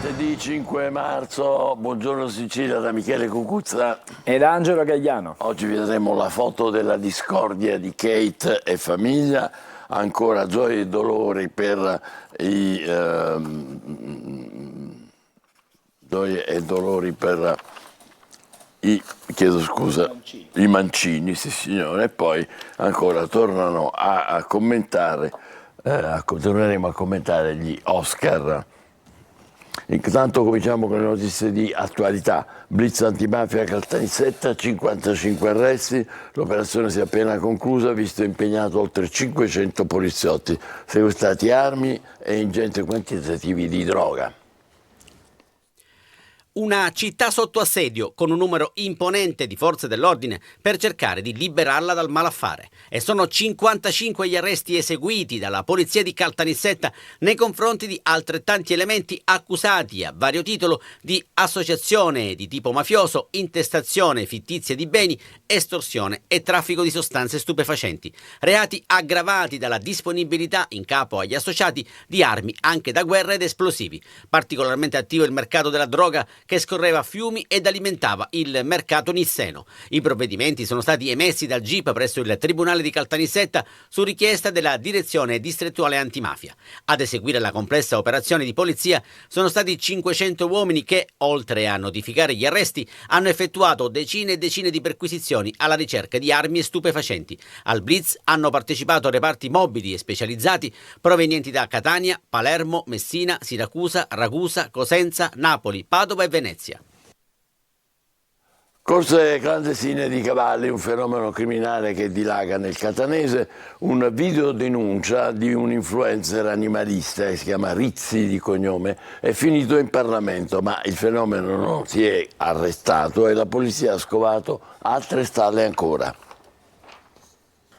Martedì 5 marzo, buongiorno Sicilia da Michele Cucuzza ed Angelo Gagliano. Oggi vedremo la foto della discordia di Kate e famiglia, ancora gioie e dolori per i Mancini, sì signore, e poi ancora tornano a commentare, torneremo a commentare gli Oscar. Intanto cominciamo con le notizie di attualità. Blitz antimafia a Caltanissetta, 55 arresti, l'operazione si è appena conclusa, visto impegnato oltre 500 poliziotti, sequestrati armi e ingenti quantitativi di droga. Una città sotto assedio con un numero imponente di forze dell'ordine per cercare di liberarla dal malaffare. E sono 55 gli arresti eseguiti dalla polizia di Caltanissetta nei confronti di altrettanti elementi accusati a vario titolo di associazione di tipo mafioso, intestazione fittizia di beni, estorsione e traffico di sostanze stupefacenti. Reati aggravati dalla disponibilità in capo agli associati di armi anche da guerra ed esplosivi. Particolarmente attivo il mercato della droga che scorreva a fiumi ed alimentava il mercato nisseno. I provvedimenti sono stati emessi dal GIP presso il Tribunale di Caltanissetta su richiesta della Direzione Distrettuale Antimafia. Ad eseguire la complessa operazione di polizia sono stati 500 uomini che, oltre a notificare gli arresti, hanno effettuato decine e decine di perquisizioni alla ricerca di armi e stupefacenti. Al blitz hanno partecipato reparti mobili e specializzati provenienti da Catania, Palermo, Messina, Siracusa, Ragusa, Cosenza, Napoli, Padova e Venezia. Corse clandestine di cavalli, un fenomeno criminale che dilaga nel catanese. Un video denuncia di un influencer animalista che si chiama Rizzi di cognome è finito in Parlamento, ma il fenomeno non si è arrestato e la polizia ha scovato altre stalle ancora.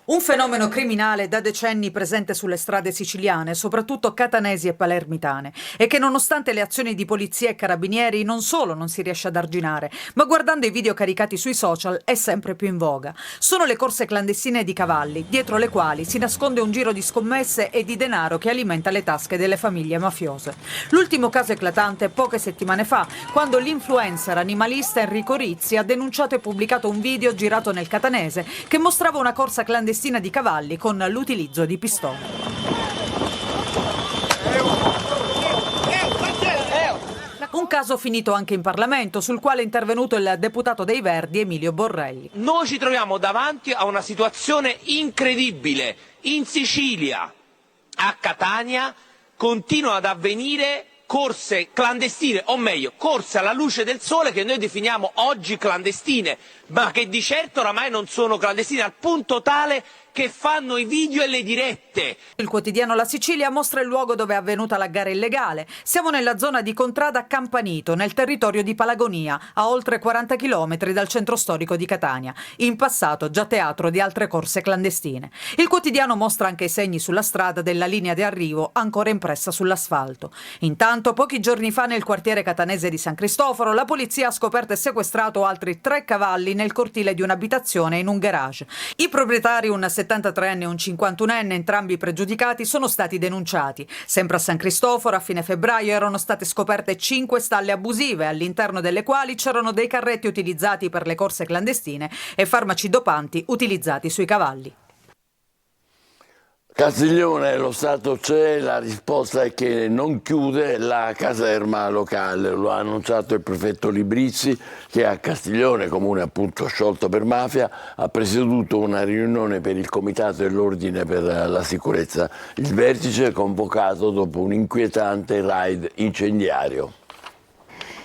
Un fenomeno criminale da decenni presente sulle strade siciliane, soprattutto catanesi e palermitane, e che nonostante le azioni di polizia e carabinieri non solo non si riesce ad arginare, ma guardando i video caricati sui social è sempre più in voga. Sono le corse clandestine di cavalli, dietro le quali si nasconde un giro di scommesse e di denaro che alimenta le tasche delle famiglie mafiose. L'ultimo caso eclatante poche settimane fa, quando l'influencer animalista Enrico Rizzi ha denunciato e pubblicato un video girato nel catanese che mostrava una corsa clandestina di cavalli con l'utilizzo di pistole. Un caso finito anche in Parlamento, sul quale è intervenuto il deputato dei Verdi Emilio Borrelli. Noi ci troviamo davanti a una situazione incredibile. In Sicilia, a Catania, continuano ad avvenire corse clandestine, o meglio, corse alla luce del sole che noi definiamo oggi clandestine, ma che di certo oramai non sono clandestine, al punto tale che fanno i video e le dirette. Il quotidiano La Sicilia mostra il luogo dove è avvenuta la gara illegale. Siamo nella zona di Contrada Campanito, nel territorio di Palagonia, a oltre 40 chilometri dal centro storico di Catania, in passato già teatro di altre corse clandestine. Il quotidiano mostra anche i segni sulla strada della linea di arrivo ancora impressa sull'asfalto. Intanto, pochi giorni fa nel quartiere catanese di San Cristoforo, la polizia ha scoperto e sequestrato altri 3 cavalli nel cortile di un'abitazione in un garage. I proprietari, un 73enne e un 51enne, entrambi pregiudicati, sono stati denunciati. Sempre a San Cristoforo, a fine febbraio, erano state scoperte 5 stalle abusive, all'interno delle quali c'erano dei carretti utilizzati per le corse clandestine e farmaci dopanti utilizzati sui cavalli. Castiglione, lo Stato c'è, la risposta è che non chiude la caserma locale, lo ha annunciato il prefetto Librizzi che a Castiglione, comune appunto sciolto per mafia, ha presieduto una riunione per il Comitato dell'Ordine per la Sicurezza. Il vertice è convocato dopo un inquietante raid incendiario.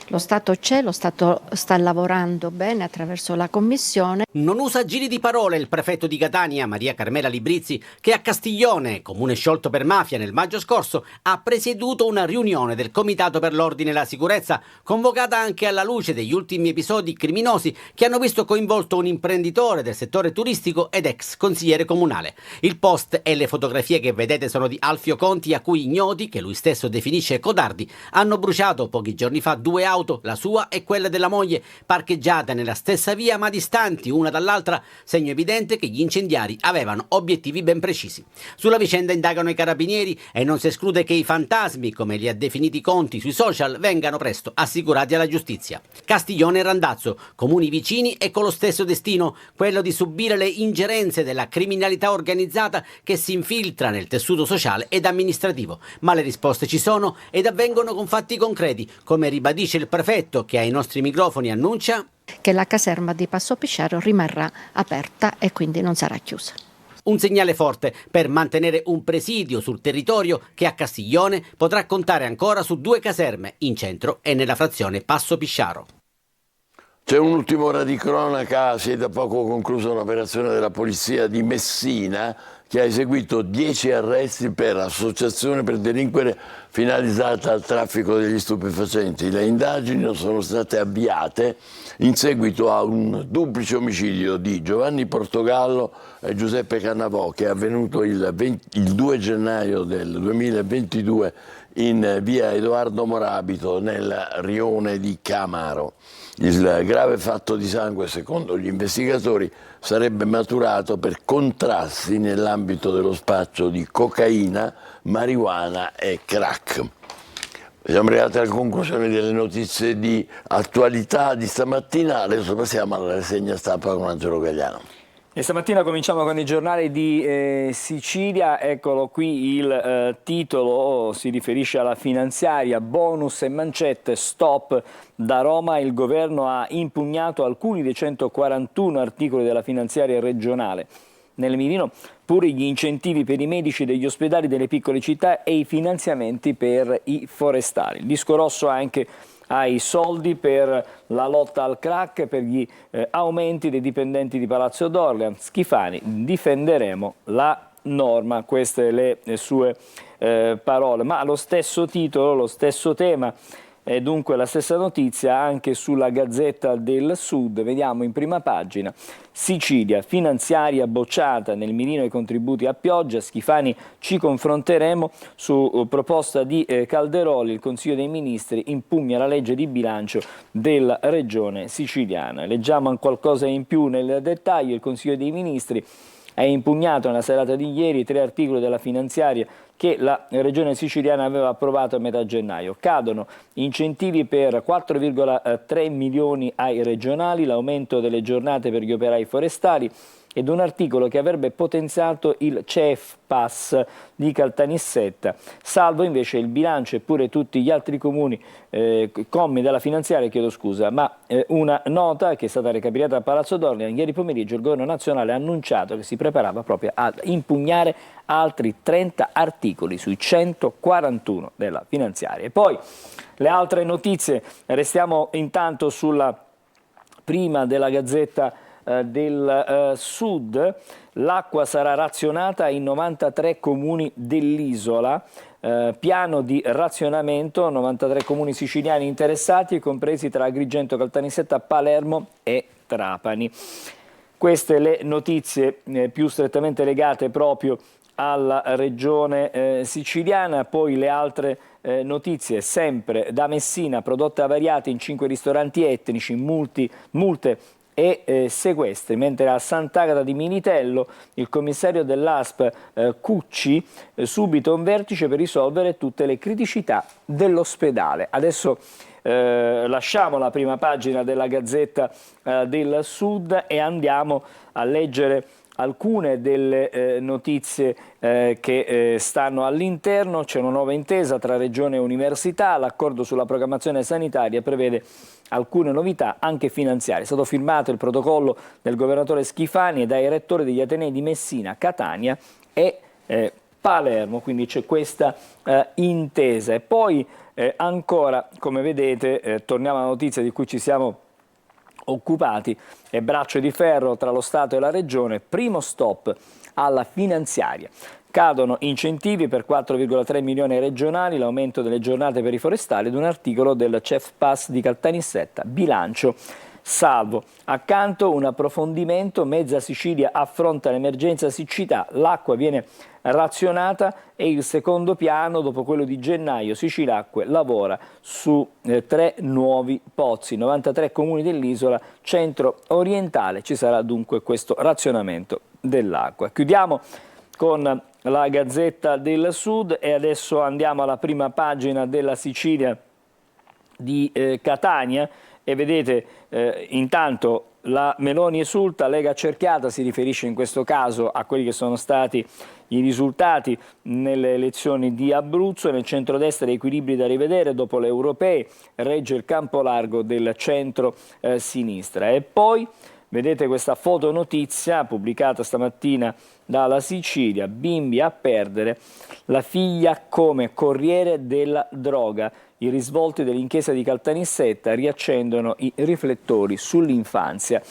Lo Stato c'è, lo Stato sta lavorando bene attraverso la Commissione. Non usa giri di parole il prefetto di Catania, Maria Carmela Librizzi, che a Castiglione, comune sciolto per mafia nel maggio scorso, ha presieduto una riunione del Comitato per l'Ordine e la Sicurezza, convocata anche alla luce degli ultimi episodi criminosi che hanno visto coinvolto un imprenditore del settore turistico ed ex consigliere comunale. Il post e le fotografie che vedete sono di Alfio Conti, a cui ignoti, che lui stesso definisce codardi, hanno bruciato pochi giorni fa 2 auto auto, la sua e quella della moglie, parcheggiate nella stessa via ma distanti una dall'altra, segno evidente che gli incendiari avevano obiettivi ben precisi. Sulla vicenda indagano i carabinieri e non si esclude che i fantasmi, come li ha definiti Conti sui social, vengano presto assicurati alla giustizia. Castiglione e Randazzo, comuni vicini e con lo stesso destino, quello di subire le ingerenze della criminalità organizzata che si infiltra nel tessuto sociale ed amministrativo. Ma le risposte ci sono ed avvengono con fatti concreti, come ribadisce il prefetto che ai nostri microfoni annuncia che la caserma di Passo Pisciaro rimarrà aperta e quindi non sarà chiusa. un segnale forte per mantenere un presidio sul territorio che a Castiglione potrà contare ancora su 2 caserme in centro e nella frazione Passo Pisciaro. C'è un'ultima ora di cronaca, si è da poco conclusa un'operazione della polizia di Messina che ha eseguito 10 arresti per associazione per delinquere finalizzata al traffico degli stupefacenti. Le indagini sono state avviate in seguito a un duplice omicidio di Giovanni Portogallo e Giuseppe Cannavò che è avvenuto il 2 gennaio del 2022 in via Edoardo Morabito nel rione di Camaro. Il grave fatto di sangue, secondo gli investigatori, sarebbe maturato per contrasti nell'ambito dello spaccio di cocaina, marijuana e crack. Siamo arrivati alla conclusione delle notizie di attualità di stamattina, adesso passiamo alla rassegna stampa con Angelo Gagliano. E stamattina cominciamo con i giornali di Sicilia, eccolo qui il titolo, si riferisce alla finanziaria, bonus e mancette, stop da Roma, il governo ha impugnato alcuni dei 141 articoli della finanziaria regionale. Nel mirino pure gli incentivi per i medici degli ospedali delle piccole città e i finanziamenti per i forestali. Il disco rosso anche ai soldi per la lotta al crack, per gli aumenti dei dipendenti di Palazzo d'Orleans. Schifani, difenderemo la norma, queste le sue parole, ma lo stesso titolo, lo stesso tema e dunque la stessa notizia anche sulla Gazzetta del Sud. Vediamo in prima pagina: Sicilia, finanziaria bocciata, nel mirino i contributi a pioggia, Schifani ci confronteremo. Su proposta di Calderoli il Consiglio dei Ministri impugna la legge di bilancio della regione siciliana. Leggiamo qualcosa in più nel dettaglio: il Consiglio dei Ministri ha impugnato nella serata di ieri 3 articoli della finanziaria che la regione siciliana aveva approvato a metà gennaio. Cadono incentivi per 4,3 milioni ai regionali, l'aumento delle giornate per gli operai forestali ed un articolo che avrebbe potenziato il CEF Pass di Caltanissetta, salvo invece il bilancio e pure tutti gli altri comuni commi della finanziaria, ma una nota che è stata recapitata a Palazzo d'Orleans ieri pomeriggio. Il governo nazionale ha annunciato che si preparava proprio a impugnare altri 30 articoli sui 141 della finanziaria. E poi le altre notizie, restiamo intanto sulla prima della Gazzetta del Sud. L'acqua sarà razionata in 93 comuni dell'isola, piano di razionamento, 93 comuni siciliani interessati, compresi tra Agrigento, Caltanissetta, Palermo e Trapani. Queste le notizie più strettamente legate proprio alla regione siciliana. Poi le altre notizie sempre da Messina: prodotte avariate in 5 ristoranti etnici, multe e sequestri, mentre a Sant'Agata di Militello il commissario dell'ASP Cucci subito un vertice per risolvere tutte le criticità dell'ospedale. Adesso lasciamo la prima pagina della Gazzetta del Sud e andiamo a leggere alcune delle notizie che stanno all'interno. C'è una nuova intesa tra Regione e Università, l'accordo sulla programmazione sanitaria prevede alcune novità anche finanziarie. È stato firmato il protocollo del governatore Schifani e dai rettori degli Atenei di Messina, Catania e Palermo, quindi c'è questa intesa. E poi ancora, come vedete, torniamo alla notizia di cui ci siamo occupati, e braccio di ferro tra lo Stato e la Regione, primo stop alla finanziaria. Cadono incentivi per 4,3 milioni regionali, l'aumento delle giornate per i forestali ed un articolo del CEF Pass di Caltanissetta, bilancio salvo. Accanto un approfondimento: mezza Sicilia affronta l'emergenza siccità, l'acqua viene razionata, e il secondo piano, dopo quello di gennaio, Sicilacque lavora su 3 nuovi pozzi, 93 comuni dell'isola centro-orientale. Ci sarà dunque questo razionamento dell'acqua. Chiudiamo con la Gazzetta del Sud e adesso andiamo alla prima pagina della Sicilia di Catania, e vedete intanto la Meloni esulta, Lega accerchiata, si riferisce in questo caso a quelli che sono stati i risultati nelle elezioni di Abruzzo. Nel centrodestra equilibri da rivedere dopo le europee, regge il campo largo del centro-sinistra. E poi vedete questa fotonotizia pubblicata stamattina dalla Sicilia: bimbi a perdere, la figlia come corriere della droga. I risvolti dell'inchiesta di Caltanissetta riaccendono i riflettori sull'infanzia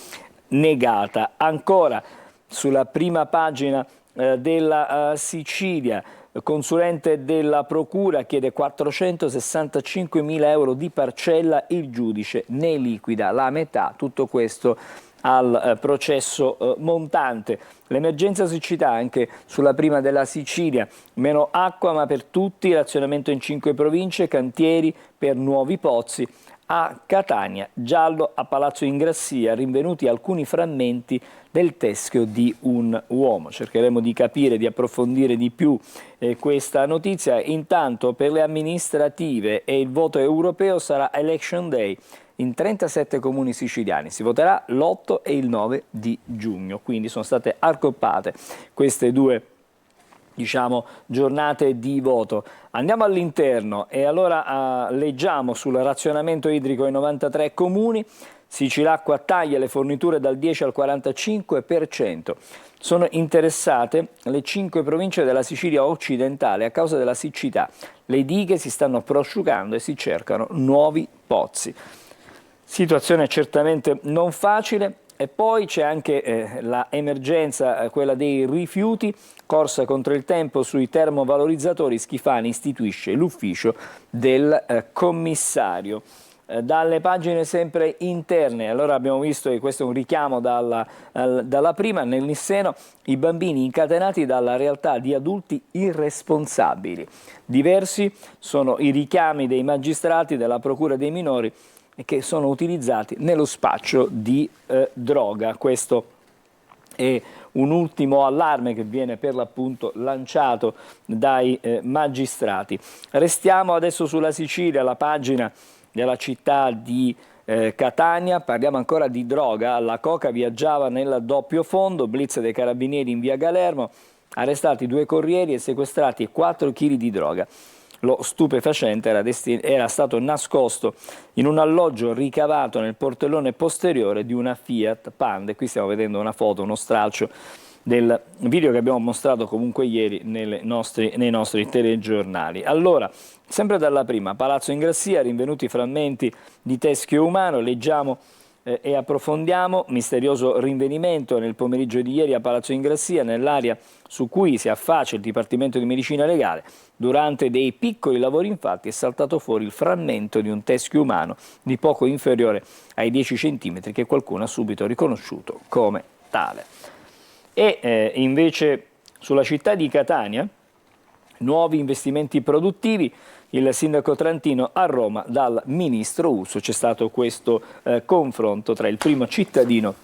negata. Ancora sulla prima pagina della Sicilia, consulente della procura chiede 465.000 euro di parcella, il giudice ne liquida la metà. Tutto questo al processo montante. L'emergenza siccità anche sulla prima della Sicilia: meno acqua ma per tutti, razionamento in 5 province, cantieri per nuovi pozzi. A Catania, giallo a Palazzo Ingrassia, rinvenuti alcuni frammenti del teschio di un uomo. Cercheremo di capire, di approfondire di più questa notizia. Intanto per le amministrative e il voto europeo sarà Election Day in 37 comuni siciliani. Si voterà l'8 e il 9 di giugno, quindi sono state accorpate queste due, diciamo, giornate di voto. Andiamo all'interno e allora leggiamo sul razionamento idrico ai 93 comuni. Sicilacqua taglia le forniture dal 10 al 45%. Sono interessate le 5 province della Sicilia occidentale a causa della siccità. Le dighe si stanno prosciugando e si cercano nuovi pozzi. Situazione certamente non facile. E poi c'è anche l'emergenza, quella dei rifiuti, corsa contro il tempo sui termovalorizzatori. Schifani istituisce l'ufficio del commissario. Dalle pagine sempre interne, allora abbiamo visto che questo è un richiamo dalla prima, nel Nisseno, i bambini incatenati dalla realtà di adulti irresponsabili. Diversi sono i richiami dei magistrati della procura dei minori che sono utilizzati nello spaccio di droga. Questo è un ultimo allarme che viene per l'appunto lanciato dai magistrati. Restiamo adesso sulla Sicilia, la pagina della città di Catania. Parliamo ancora di droga. La coca viaggiava nel doppio fondo, blitz dei carabinieri in via Galermo, arrestati 2 corrieri e sequestrati 4 kg di droga. Lo stupefacente era stato nascosto in un alloggio ricavato nel portellone posteriore di una Fiat Panda. E qui stiamo vedendo una foto, uno stralcio del video che abbiamo mostrato comunque ieri nei nostri telegiornali. Allora, sempre dalla prima, Palazzo Ingrassia, rinvenuti frammenti di teschio umano. Leggiamo e approfondiamo. Misterioso rinvenimento nel pomeriggio di ieri a Palazzo Ingrassia, nell'area su cui si affaccia il Dipartimento di Medicina Legale. Durante dei piccoli lavori infatti è saltato fuori il frammento di un teschio umano di poco inferiore ai 10 cm che qualcuno ha subito riconosciuto come tale. E invece sulla città di Catania, nuovi investimenti produttivi. Il sindaco trentino a Roma dal ministro Urso. C'è stato questo confronto tra il primo cittadino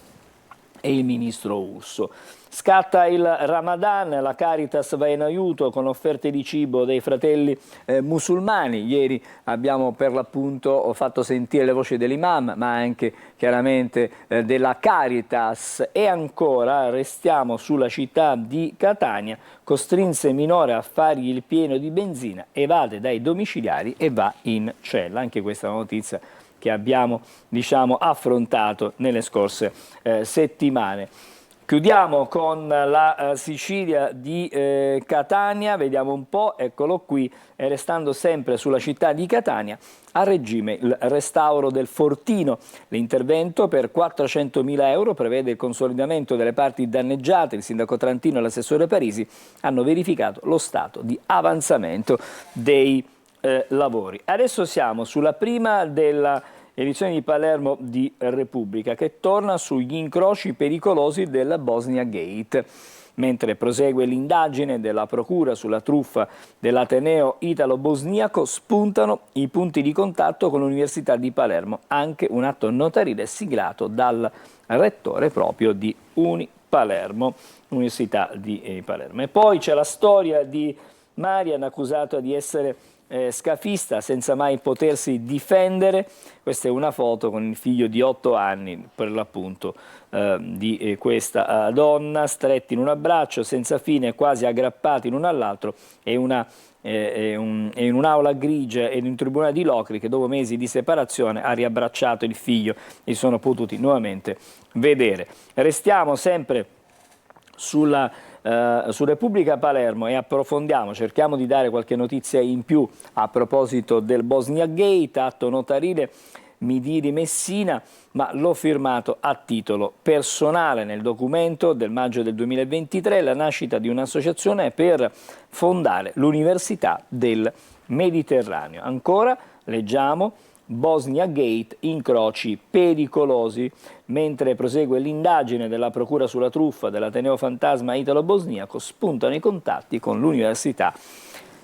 e il ministro Urso. Scatta il Ramadan, la Caritas va in aiuto con offerte di cibo dei fratelli musulmani. Ieri abbiamo per l'appunto fatto sentire le voci dell'imam, ma anche chiaramente della Caritas. E ancora restiamo sulla città di Catania. Costrinse minore a fargli il pieno di benzina, evade dai domiciliari e va in cella. Anche questa è una notizia che abbiamo, diciamo, affrontato nelle scorse settimane. Chiudiamo con la Sicilia di Catania, vediamo un po', eccolo qui, e restando sempre sulla città di Catania, a regime il restauro del Fortino. L'intervento per 400.000 euro prevede il consolidamento delle parti danneggiate. Il sindaco trentino e l'assessore Parisi hanno verificato lo stato di avanzamento dei lavori. Adesso siamo sulla prima della edizione di Palermo di Repubblica, che torna sugli incroci pericolosi della Bosnia Gate. mentre prosegue l'indagine della procura sulla truffa dell'Ateneo italo-bosniaco, spuntano i punti di contatto con l'Università di Palermo, anche un atto notarile siglato dal rettore proprio di Palermo, Università di Palermo. E poi c'è la storia di Marian, accusata di essere scafista senza mai potersi difendere. Questa è una foto con il figlio di 8 anni, per l'appunto, di questa donna, stretti in un abbraccio senza fine, quasi aggrappati l'uno all'altro, e in un'aula grigia e in un tribunale di Locri che dopo mesi di separazione ha riabbracciato il figlio e si sono potuti nuovamente vedere. Restiamo sempre su Repubblica Palermo e approfondiamo, cerchiamo di dare qualche notizia in più a proposito del Bosnia Gate, atto notarile Midiri Messina, ma l'ho firmato a titolo personale. Nel documento del maggio del 2023 la nascita di un'associazione per fondare l'Università del Mediterraneo. Ancora leggiamo Bosnia Gate, incroci pericolosi. Mentre prosegue l'indagine della procura sulla truffa dell'Ateneo Fantasma italo-bosniaco, spuntano i contatti con l'Università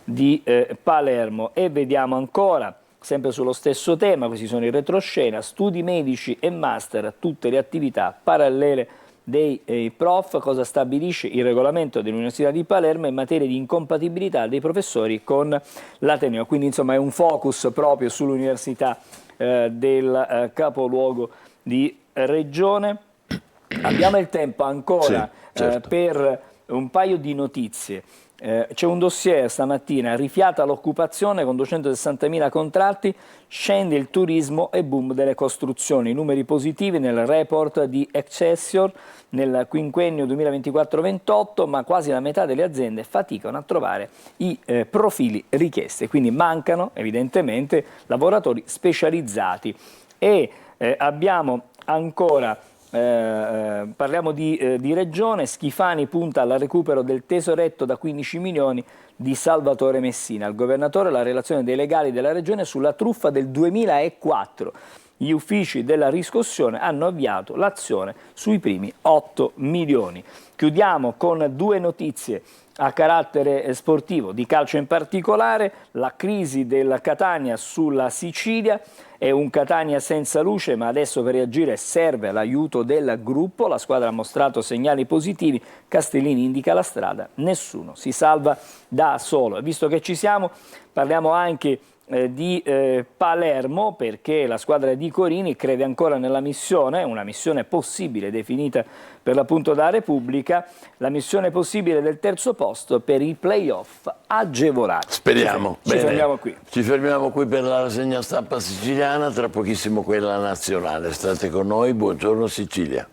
di Palermo. E vediamo ancora, sempre sullo stesso tema, questi sono in retroscena, studi medici e master, tutte le attività parallele dei prof, cosa stabilisce il regolamento dell'Università di Palermo in materia di incompatibilità dei professori con l'Ateneo. Quindi insomma è un focus proprio sull'Università del capoluogo di regione. Abbiamo il tempo ancora certo, per un paio di notizie. C'è un dossier stamattina, rifiata l'occupazione con 260.000 contratti, scende il turismo e boom delle costruzioni. Numeri positivi nel report di Excelsior nel quinquennio 2024-28, ma quasi la metà delle aziende faticano a trovare i profili richiesti, quindi mancano evidentemente lavoratori specializzati. E abbiamo ancora parliamo di regione. Schifani punta al recupero del tesoretto da 15 milioni di Salvatore Messina. Il governatore la relazione dei legali della regione sulla truffa del 2004. Gli uffici della riscossione hanno avviato l'azione sui primi 8 milioni. Chiudiamo con due notizie a carattere sportivo, di calcio in particolare. La crisi del Catania sulla Sicilia. È un Catania senza luce, ma adesso per reagire serve l'aiuto del gruppo. La squadra ha mostrato segnali positivi, Castellini indica la strada, nessuno si salva da solo. E visto che ci siamo, parliamo anche di Palermo, perché la squadra di Corini crede ancora nella missione, una missione possibile definita per l'appunto da Repubblica, la missione possibile del terzo posto per i playoff agevolati. Speriamo. Ci fermiamo qui. Ci fermiamo qui per la rassegna stampa siciliana, tra pochissimo quella nazionale. State con noi, buongiorno Sicilia.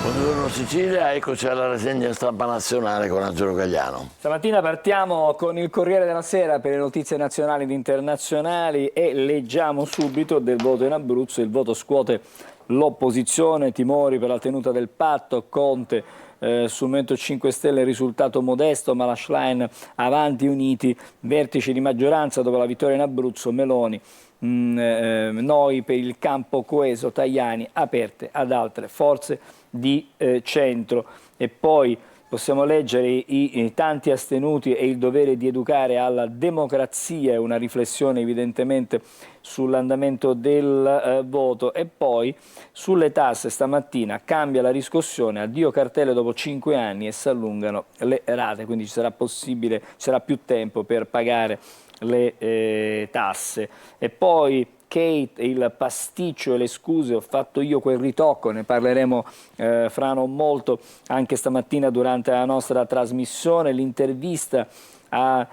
Buongiorno Sicilia, eccoci alla rassegna stampa nazionale con Angelo Gagliano. Stamattina partiamo con il Corriere della Sera per le notizie nazionali ed internazionali e leggiamo subito del voto in Abruzzo. Il voto scuote l'opposizione, timori per la tenuta del patto, Conte sul Movimento 5 Stelle risultato modesto, ma la Schlein avanti uniti, vertice di maggioranza dopo la vittoria in Abruzzo, Meloni. Noi per il campo coeso, Tajani aperte ad altre forze di centro. E poi possiamo leggere i tanti astenuti e il dovere di educare alla democrazia, una riflessione evidentemente sull'andamento del voto. E poi sulle tasse stamattina cambia la riscossione, addio cartelle dopo 5 anni e si allungano le rate, quindi ci sarà possibile, ci sarà più tempo per pagare le tasse. E poi Kate, il pasticcio e le scuse, ho fatto io quel ritocco, ne parleremo fra non molto anche stamattina durante la nostra trasmissione. L'intervista a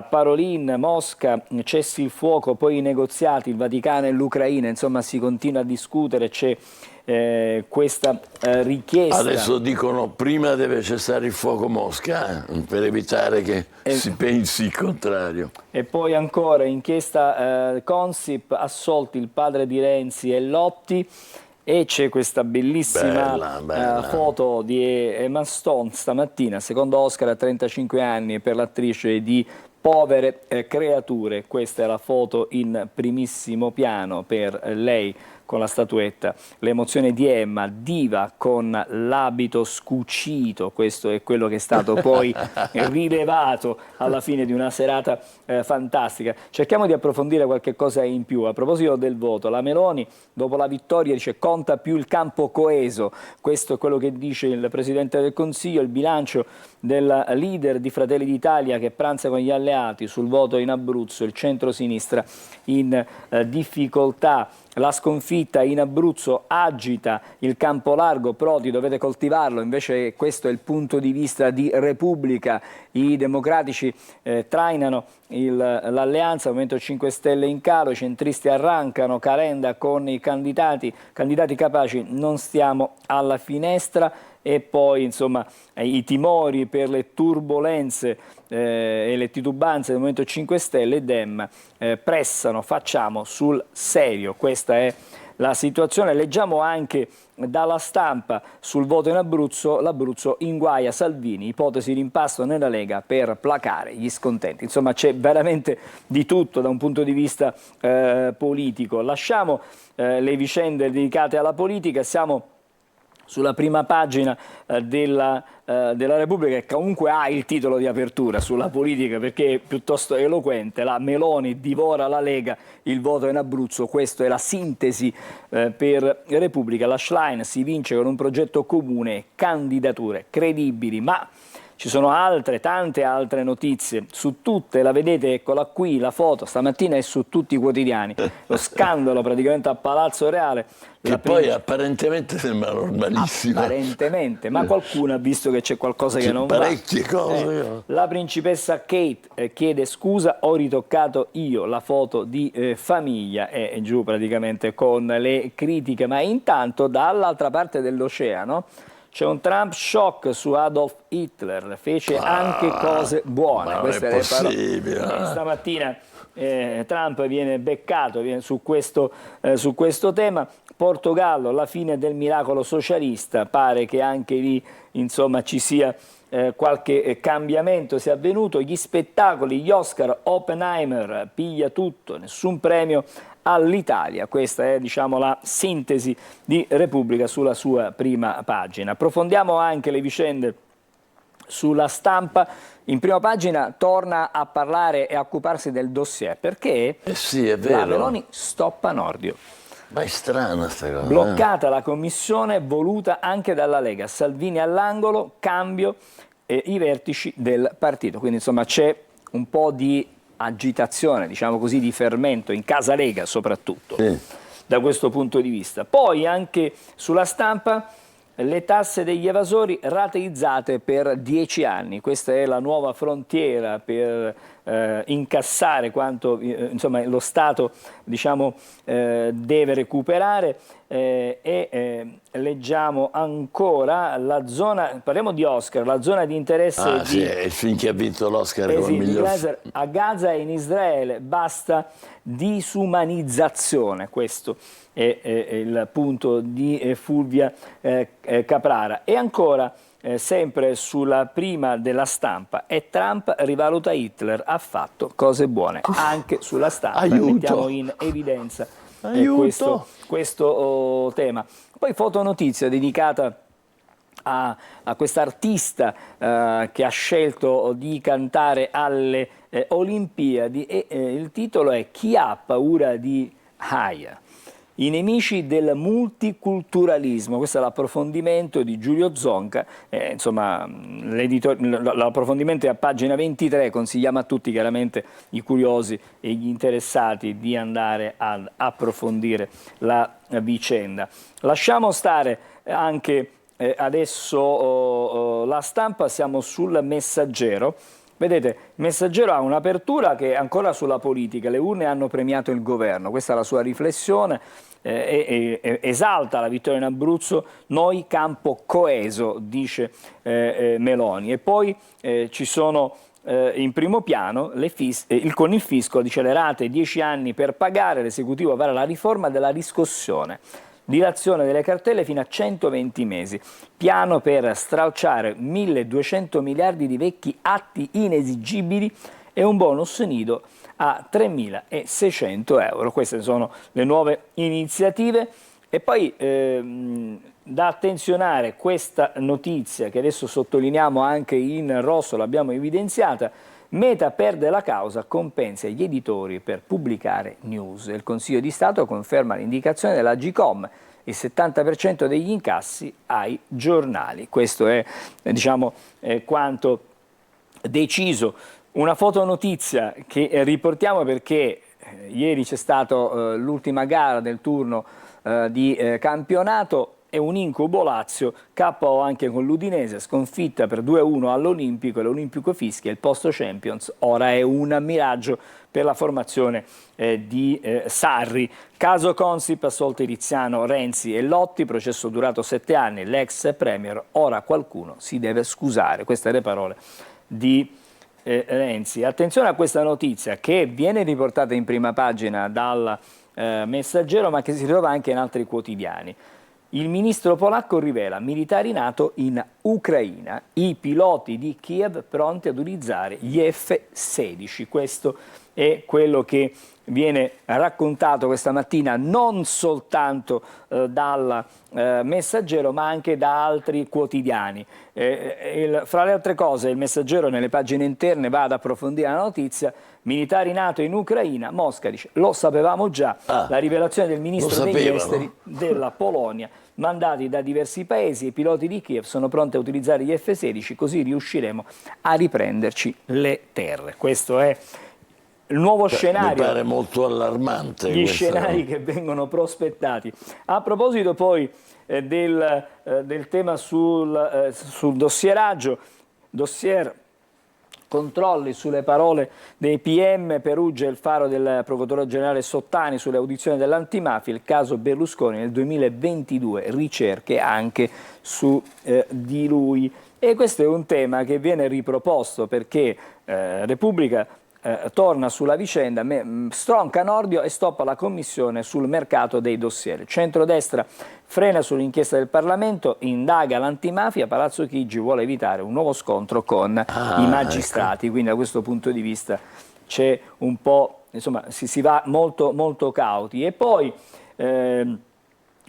Parolin, Mosca, cessi il fuoco, poi i negoziati, il Vaticano e l'Ucraina, insomma si continua a discutere, c'è questa richiesta. Adesso dicono prima deve cessare il fuoco Mosca per evitare che si pensi il contrario. E poi ancora inchiesta Consip, assolti il padre di Renzi e Lotti. e c'è questa bellissima Bella. foto di Emma Stone stamattina, secondo Oscar a 35 anni per l'attrice di Povere creature. Questa è la foto in primissimo piano per lei con la statuetta. L'emozione di Emma, diva con l'abito scucito, questo è quello che è stato poi rilevato alla fine di una serata fantastica. Cerchiamo di approfondire qualche cosa in più. A proposito del voto, la Meloni dopo la vittoria dice conta più il campo coeso, questo è quello che dice il Presidente del Consiglio. Il bilancio del leader di Fratelli d'Italia che pranza con gli alleati sul voto in Abruzzo, il centro-sinistra in difficoltà. La sconfitta in Abruzzo agita il campo largo, Prodi dovete coltivarlo, invece questo è il punto di vista di Repubblica. I democratici trainano l'alleanza, Movimento 5 Stelle in calo, i centristi arrancano, Calenda con i candidati capaci, non stiamo alla finestra. E poi insomma i timori per le turbolenze e le titubanze del Movimento 5 Stelle e Dem pressano, facciamo sul serio, questa è la situazione. Leggiamo anche dalla Stampa sul voto in Abruzzo, l'Abruzzo inguaia Salvini, ipotesi rimpasto nella Lega per placare gli scontenti. Insomma c'è veramente di tutto da un punto di vista politico. Lasciamo le vicende dedicate alla politica, siamo sulla prima pagina della Repubblica, che comunque ha il titolo di apertura sulla politica perché è piuttosto eloquente. La Meloni divora la Lega, il voto in Abruzzo, questa è la sintesi per Repubblica. La Schlein si vince con un progetto comune, candidature credibili, ma ci sono tante altre notizie, su tutte, la vedete, eccola qui, la foto, stamattina è su tutti i quotidiani, lo scandalo praticamente a Palazzo Reale. Che poi apparentemente sembra normalissimo. Apparentemente, ma qualcuno ha visto che c'è qualcosa che non va. Parecchie cose. La principessa Kate chiede scusa, ho ritoccato io la foto di famiglia, e giù praticamente con le critiche, ma intanto dall'altra parte dell'oceano c'è un Trump shock su Adolf Hitler, fece anche cose buone. Ma Queste non è possibile. Stamattina Trump viene beccato su questo tema. Portogallo, la fine del miracolo socialista, pare che anche lì insomma ci sia qualche cambiamento sia avvenuto. Gli spettacoli, gli Oscar, Oppenheimer piglia tutto, nessun premio all'Italia. Questa è, diciamo, la sintesi di Repubblica sulla sua prima pagina. Approfondiamo anche le vicende sulla Stampa. In prima pagina torna a parlare e a occuparsi del dossier perché Sì, è vero. la Meloni stoppa Nordio. Ma è strana sta cosa. Bloccata la commissione voluta anche dalla Lega. Salvini all'angolo, cambio i vertici del partito. Quindi insomma c'è un po' di agitazione, diciamo così, di fermento in casa Lega soprattutto, da questo punto di vista. Poi anche sulla Stampa le tasse degli evasori rateizzate per 10 anni. Questa è la nuova frontiera per incassare quanto insomma, lo Stato, diciamo, deve recuperare. Leggiamo ancora la zona, parliamo di Oscar, la zona di interesse sì, è il film che ha vinto l'Oscar come miglior a Gaza e in Israele, basta disumanizzazione. Questo è il punto di Fulvia Caprara. E ancora sempre sulla prima della Stampa, e Trump rivaluta Hitler, ha fatto cose buone. Anche sulla Stampa mettiamo in evidenza questo tema. Poi fotonotizia dedicata a quest'artista che ha scelto di cantare alle Olimpiadi e il titolo è Chi ha paura di Haya? I nemici del multiculturalismo. Questo è l'approfondimento di Giulio Zonca, insomma l'approfondimento è a pagina 23, consigliamo a tutti chiaramente i curiosi e gli interessati di andare ad approfondire la vicenda. Lasciamo stare anche adesso la Stampa, siamo sul Messaggero. Vedete, il Messaggero ha un'apertura che è ancora sulla politica, le urne hanno premiato il governo, questa è la sua riflessione, esalta la vittoria in Abruzzo, noi campo coeso, dice Meloni. E poi ci sono in primo piano con il fisco, dice le rate 10 anni per pagare, l'esecutivo vara la riforma della riscossione. dilazione delle cartelle fino a 120 mesi, piano per stralciare 1.200 miliardi di vecchi atti inesigibili e un bonus nido a 3.600 euro. Queste sono le nuove iniziative. E poi da attenzionare questa notizia che adesso sottolineiamo anche in rosso, l'abbiamo evidenziata: Meta perde la causa, compensa gli editori per pubblicare news. Il Consiglio di Stato conferma l'indicazione dell'Agcom, il 70% degli incassi ai giornali. Questo è quanto deciso. Una fotonotizia che riportiamo perché ieri c'è stata l'ultima gara del turno di campionato. È un incubo Lazio, KO anche con l'Udinese, sconfitta per 2-1 all'Olimpico, e l'Olimpico fischia il posto Champions. Ora è un miraggio per la formazione di Sarri. Caso Consip, assolti Tiziano, Renzi e Lotti, processo durato 7 anni, l'ex premier, ora qualcuno si deve scusare. Queste le parole di Renzi. Attenzione a questa notizia che viene riportata in prima pagina dal Messaggero, ma che si trova anche in altri quotidiani. Il ministro polacco rivela: militari NATO in Ucraina, i piloti di Kiev pronti ad utilizzare gli F-16. Questo è quello che viene raccontato questa mattina non soltanto dal Messaggero, ma anche da altri quotidiani. Fra le altre cose, il Messaggero nelle pagine interne va ad approfondire la notizia: militari NATO in Ucraina, Mosca dice lo sapevamo già, la rivelazione del ministro degli esteri della Polonia, mandati da diversi paesi, i piloti di Kiev sono pronti a utilizzare gli F-16, così riusciremo a riprenderci le terre. Questo è il nuovo scenario. Mi pare molto allarmante. Gli scenari che vengono prospettati. A proposito poi del tema sul dossieraggio, controlli sulle parole dei PM, Perugia il faro del procuratore generale Sottani sulle audizioni dell'antimafia, il caso Berlusconi nel 2022, ricerche anche su di lui. E questo è un tema che viene riproposto perché Repubblica torna sulla vicenda, stronca Nordio e stoppa la commissione sul mercato dei dossier. Centrodestra frena sull'inchiesta del Parlamento, indaga l'antimafia, Palazzo Chigi vuole evitare un nuovo scontro con i magistrati, ecco. Quindi da questo punto di vista c'è un po', insomma, si va molto, molto cauti. E poi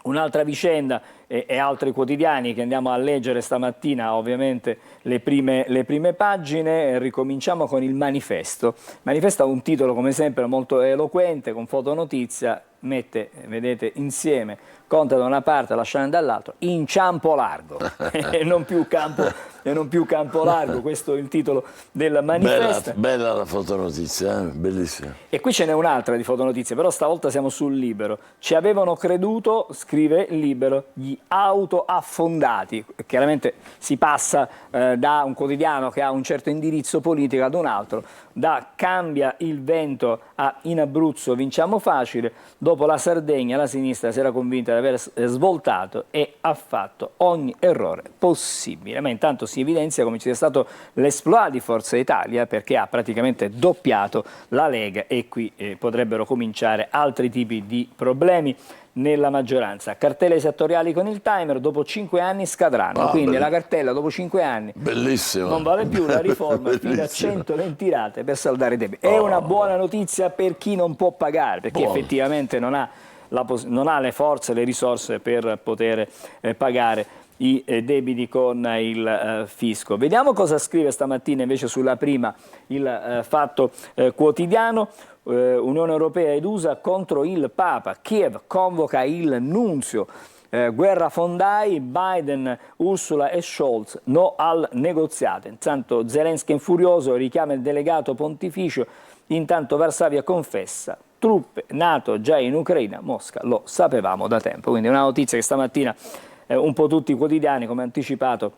un'altra vicenda e altri quotidiani che andiamo a leggere stamattina, ovviamente le prime pagine. Ricominciamo con il Manifesto. Il Manifesto ha un titolo come sempre molto eloquente, con fotonotizia, mette, vedete, insieme Conte da una parte, Lasciani dall'altro, inciampo largo e non più campo largo. Questo è il titolo del Manifesto. Bella la fotonotizia, bellissima. E qui ce n'è un'altra di fotonotizie, però stavolta siamo sul Libero. Ci avevano creduto, scrive il Libero, gli autoaffondati. Chiaramente si passa da un quotidiano che ha un certo indirizzo politico ad un altro, da cambia il vento a in Abruzzo vinciamo facile. Dopo la Sardegna la sinistra si era convinta di aver svoltato e ha fatto ogni errore possibile. Ma intanto si evidenzia come ci sia stato l'esploit di Forza Italia, perché ha praticamente doppiato la Lega e qui potrebbero cominciare altri tipi di problemi nella maggioranza. Cartelle settoriali con il timer, dopo 5 anni scadranno, quindi la cartella dopo 5 anni non vale più, la riforma fino a 120 rate per saldare i debiti. È una buona notizia per chi non può pagare, perché effettivamente non ha le forze, le risorse per poter pagare i debiti con il fisco. Vediamo cosa scrive stamattina invece sulla prima il Fatto Quotidiano. Unione Europea ed USA contro il Papa, Kiev convoca il nunzio, guerra fondai, Biden, Ursula e Scholz, no al negoziato. Intanto Zelensky infurioso, richiama il delegato pontificio, intanto Varsavia confessa, truppe NATO già in Ucraina, Mosca lo sapevamo da tempo. Quindi una notizia che stamattina un po' tutti i quotidiani, come anticipato,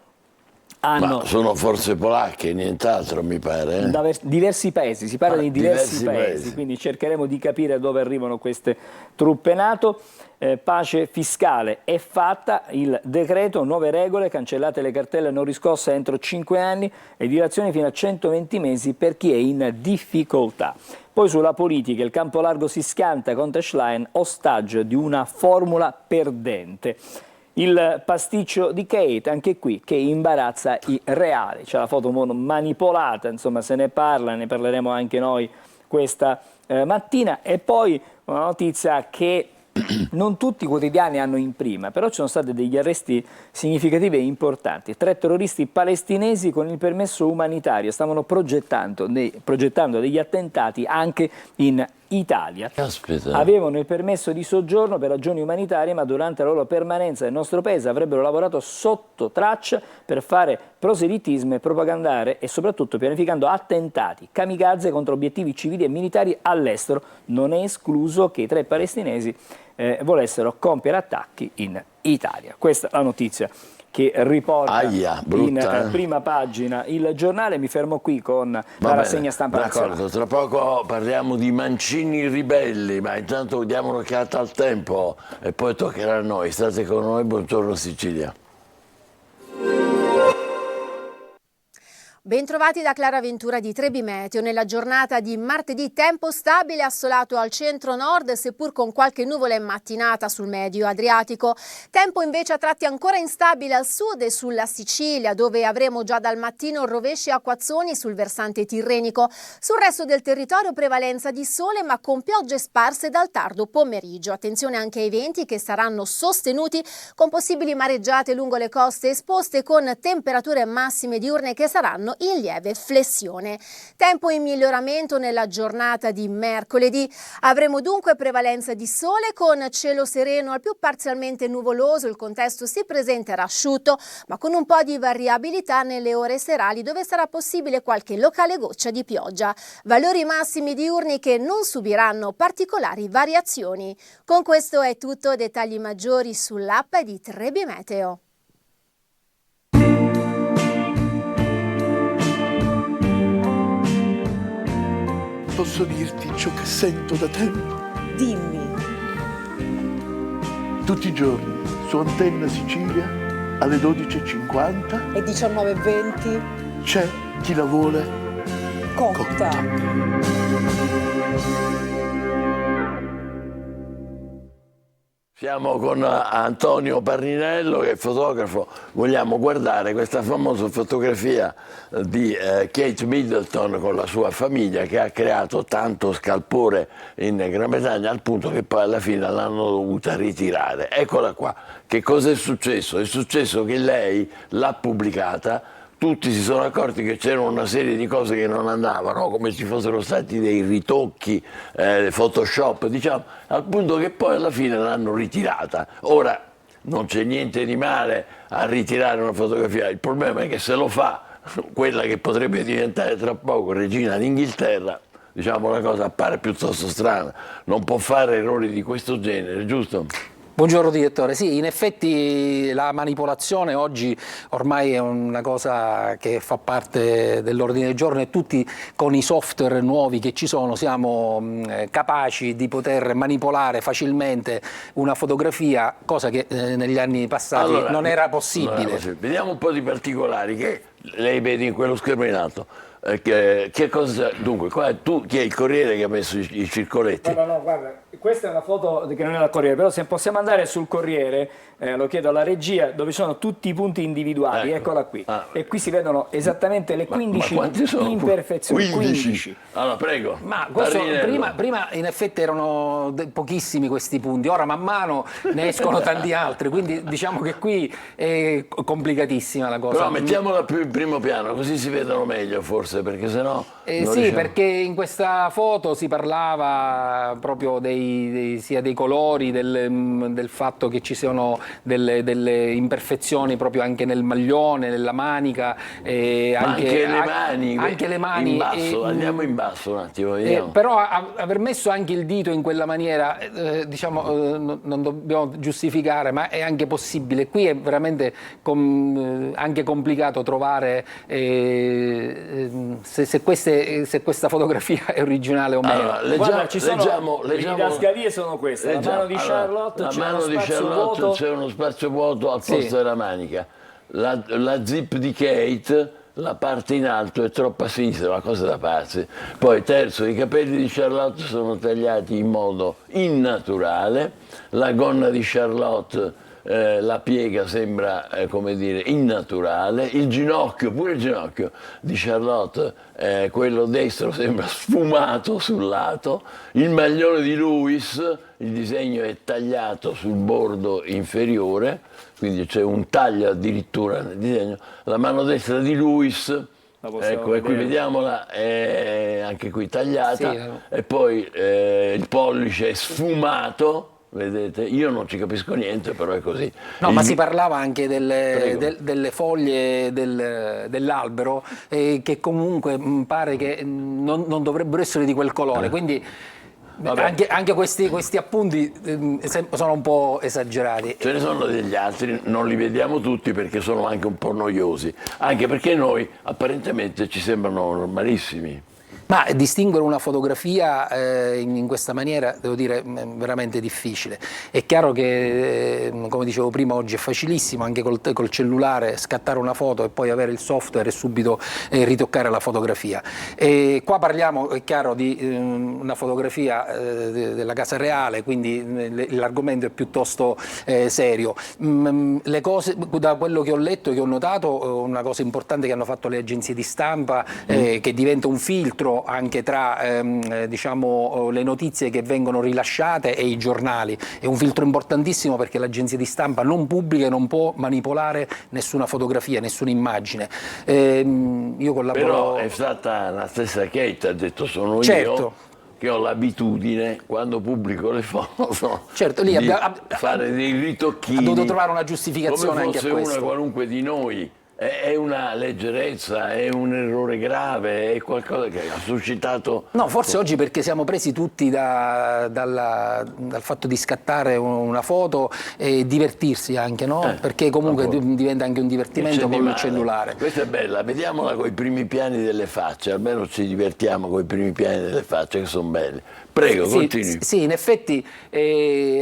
Ma sono forze polacche, nient'altro mi pare. Da diversi paesi, si parla di diversi diversi paesi, quindi cercheremo di capire dove arrivano queste truppe NATO. Pace fiscale è fatta, il decreto, nuove regole, cancellate le cartelle non riscosse entro 5 anni e dilazioni fino a 120 mesi per chi è in difficoltà. Poi sulla politica il campo largo si scanta contro Schlein, ostaggio di una formula perdente. Il pasticcio di Kate, anche qui, che imbarazza i reali. C'è la foto manipolata, insomma se ne parla, ne parleremo anche noi questa mattina. E poi una notizia che non tutti i quotidiani hanno in prima, però ci sono stati degli arresti significativi e importanti. 3 terroristi palestinesi con il permesso umanitario stavano progettando degli attentati anche in Italia. Caspita. Avevano il permesso di soggiorno per ragioni umanitarie, ma durante la loro permanenza nel nostro paese avrebbero lavorato sotto traccia per fare proselitismo e propagandare e soprattutto pianificando attentati kamikaze contro obiettivi civili e militari all'estero. Non è escluso che i 3 palestinesi volessero compiere attacchi in Italia. Questa è la notizia che riporta in prima pagina il giornale. Mi fermo qui con la rassegna stampa nazionale. Tra poco parliamo di Mancini ribelli, ma intanto diamo un'occhiata al tempo e poi toccherà a noi. State con noi, buongiorno Sicilia. Bentrovati da Clara Ventura di Trebi Meteo. Nella giornata di martedì tempo stabile assolato al centro-nord, seppur con qualche nuvola in mattinata sul medio Adriatico. Tempo invece a tratti ancora instabile al sud e sulla Sicilia, dove avremo già dal mattino rovesci e acquazzoni sul versante tirrenico. Sul resto del territorio prevalenza di sole, ma con piogge sparse dal tardo pomeriggio. Attenzione anche ai venti che saranno sostenuti, con possibili mareggiate lungo le coste esposte, con temperature massime diurne che saranno in lieve flessione. Tempo in miglioramento nella giornata di mercoledì. Avremo dunque prevalenza di sole con cielo sereno al più parzialmente nuvoloso. Il contesto si presenterà asciutto, ma con un po' di variabilità nelle ore serali, dove sarà possibile qualche locale goccia di pioggia. Valori massimi diurni che non subiranno particolari variazioni. Con questo è tutto. Dettagli maggiori sull'app di Trebi Meteo. Posso dirti ciò che sento da tempo? Dimmi. Tutti i giorni su Antenna Sicilia alle 12:50 E 19:20. c'è chi la vuole Cotta. Siamo con Antonio Parrinello che è fotografo, vogliamo guardare questa famosa fotografia di Kate Middleton con la sua famiglia che ha creato tanto scalpore in Gran Bretagna al punto che poi alla fine l'hanno dovuta ritirare. Eccola qua, che cosa è successo? È successo che lei l'ha pubblicata, tutti si sono accorti che c'erano una serie di cose che non andavano, come ci fossero stati dei ritocchi, Photoshop, diciamo, al punto che poi alla fine l'hanno ritirata. Ora, non c'è niente di male a ritirare una fotografia, il problema è che se lo fa quella che potrebbe diventare tra poco regina d'Inghilterra, diciamo una cosa appare piuttosto strana, non può fare errori di questo genere, giusto? Buongiorno direttore, sì, in effetti la manipolazione oggi ormai è una cosa che fa parte dell'ordine del giorno e tutti con i software nuovi che ci sono siamo capaci di poter manipolare facilmente una fotografia, cosa che negli anni passati non era possibile. Vediamo un po' di particolari che lei vede in quello schermo in alto. Che cosa, dunque, tu chi è il Corriere che ha messo i circoletti? No, guarda, questa è una foto che non è dal Corriere, però se possiamo andare sul Corriere, lo chiedo alla regia, dove sono tutti i punti individuali, eccola qui. E qui si vedono esattamente le 15 imperfezioni. 15. Allora, prego. Ma prima in effetti erano pochissimi questi punti, ora man mano ne escono tanti altri, quindi diciamo che qui è complicatissima la cosa. Però mettiamola più in primo piano, così si vedono meglio forse, perché sennò Sì, perché in questa foto si parlava proprio sia dei colori, del fatto che ci siano delle imperfezioni proprio anche nel maglione, nella manica, anche le mani. In basso, andiamo in basso un attimo. Però aver messo anche il dito in quella maniera, diciamo, non dobbiamo giustificare, ma è anche possibile. Qui è veramente anche complicato trovare se questa fotografia è originale o meno. Allora, leggiamo. Le didascalie sono queste. La mano di Charlotte, c'è uno spazio vuoto al posto della manica. La zip di Kate, la parte in alto è troppo a sinistra, una cosa da pazzi. Poi terzo, i capelli di Charlotte sono tagliati in modo innaturale, la gonna di Charlotte, la piega sembra, come dire, innaturale, il ginocchio, pure il ginocchio di Charlotte, quello destro sembra sfumato sul lato, il maglione di Lewis, il disegno è tagliato sul bordo inferiore, quindi c'è un taglio addirittura nel disegno, la mano destra di Lewis, ecco, e qui vediamola, è anche qui tagliata, e poi il pollice è sfumato. Vedete, io non ci capisco niente, però è così. No, ma si parlava anche delle foglie dell'albero che comunque pare che non dovrebbero essere di quel colore, quindi anche questi appunti sono un po' esagerati. Ce ne sono degli altri, non li vediamo tutti perché sono anche un po' noiosi, anche perché noi apparentemente ci sembrano normalissimi. Ma distinguere una fotografia in questa maniera, devo dire, è veramente difficile. È chiaro che, come dicevo prima, oggi è facilissimo anche col cellulare scattare una foto e poi avere il software e subito ritoccare la fotografia. E qua parliamo, è chiaro, di una fotografia della casa reale, quindi l'argomento è piuttosto serio. Le cose, da quello che ho letto e che ho notato, una cosa importante che hanno fatto le agenzie di stampa, che diventa un filtro anche tra diciamo, le notizie che vengono rilasciate e i giornali. È un filtro importantissimo perché l'agenzia di stampa non pubblica e non può manipolare nessuna fotografia, nessuna immagine. Io collaboro... Però è stata la stessa Kate, ha detto sono io che ho l'abitudine, quando pubblico le foto, lì di fare dei ritocchini. Ha dovuto trovare una giustificazione anche a questo. Come fosse una qualunque di noi. È una leggerezza, è un errore grave, è qualcosa che ha suscitato... No, forse oggi perché siamo presi tutti dal fatto di scattare una foto e divertirsi anche, no? Perché comunque diventa anche un divertimento con il cellulare. Questa è bella, vediamola con i primi piani delle facce, almeno ci divertiamo con i primi piani delle facce che sono belli. Prego, continui. Sì, in effetti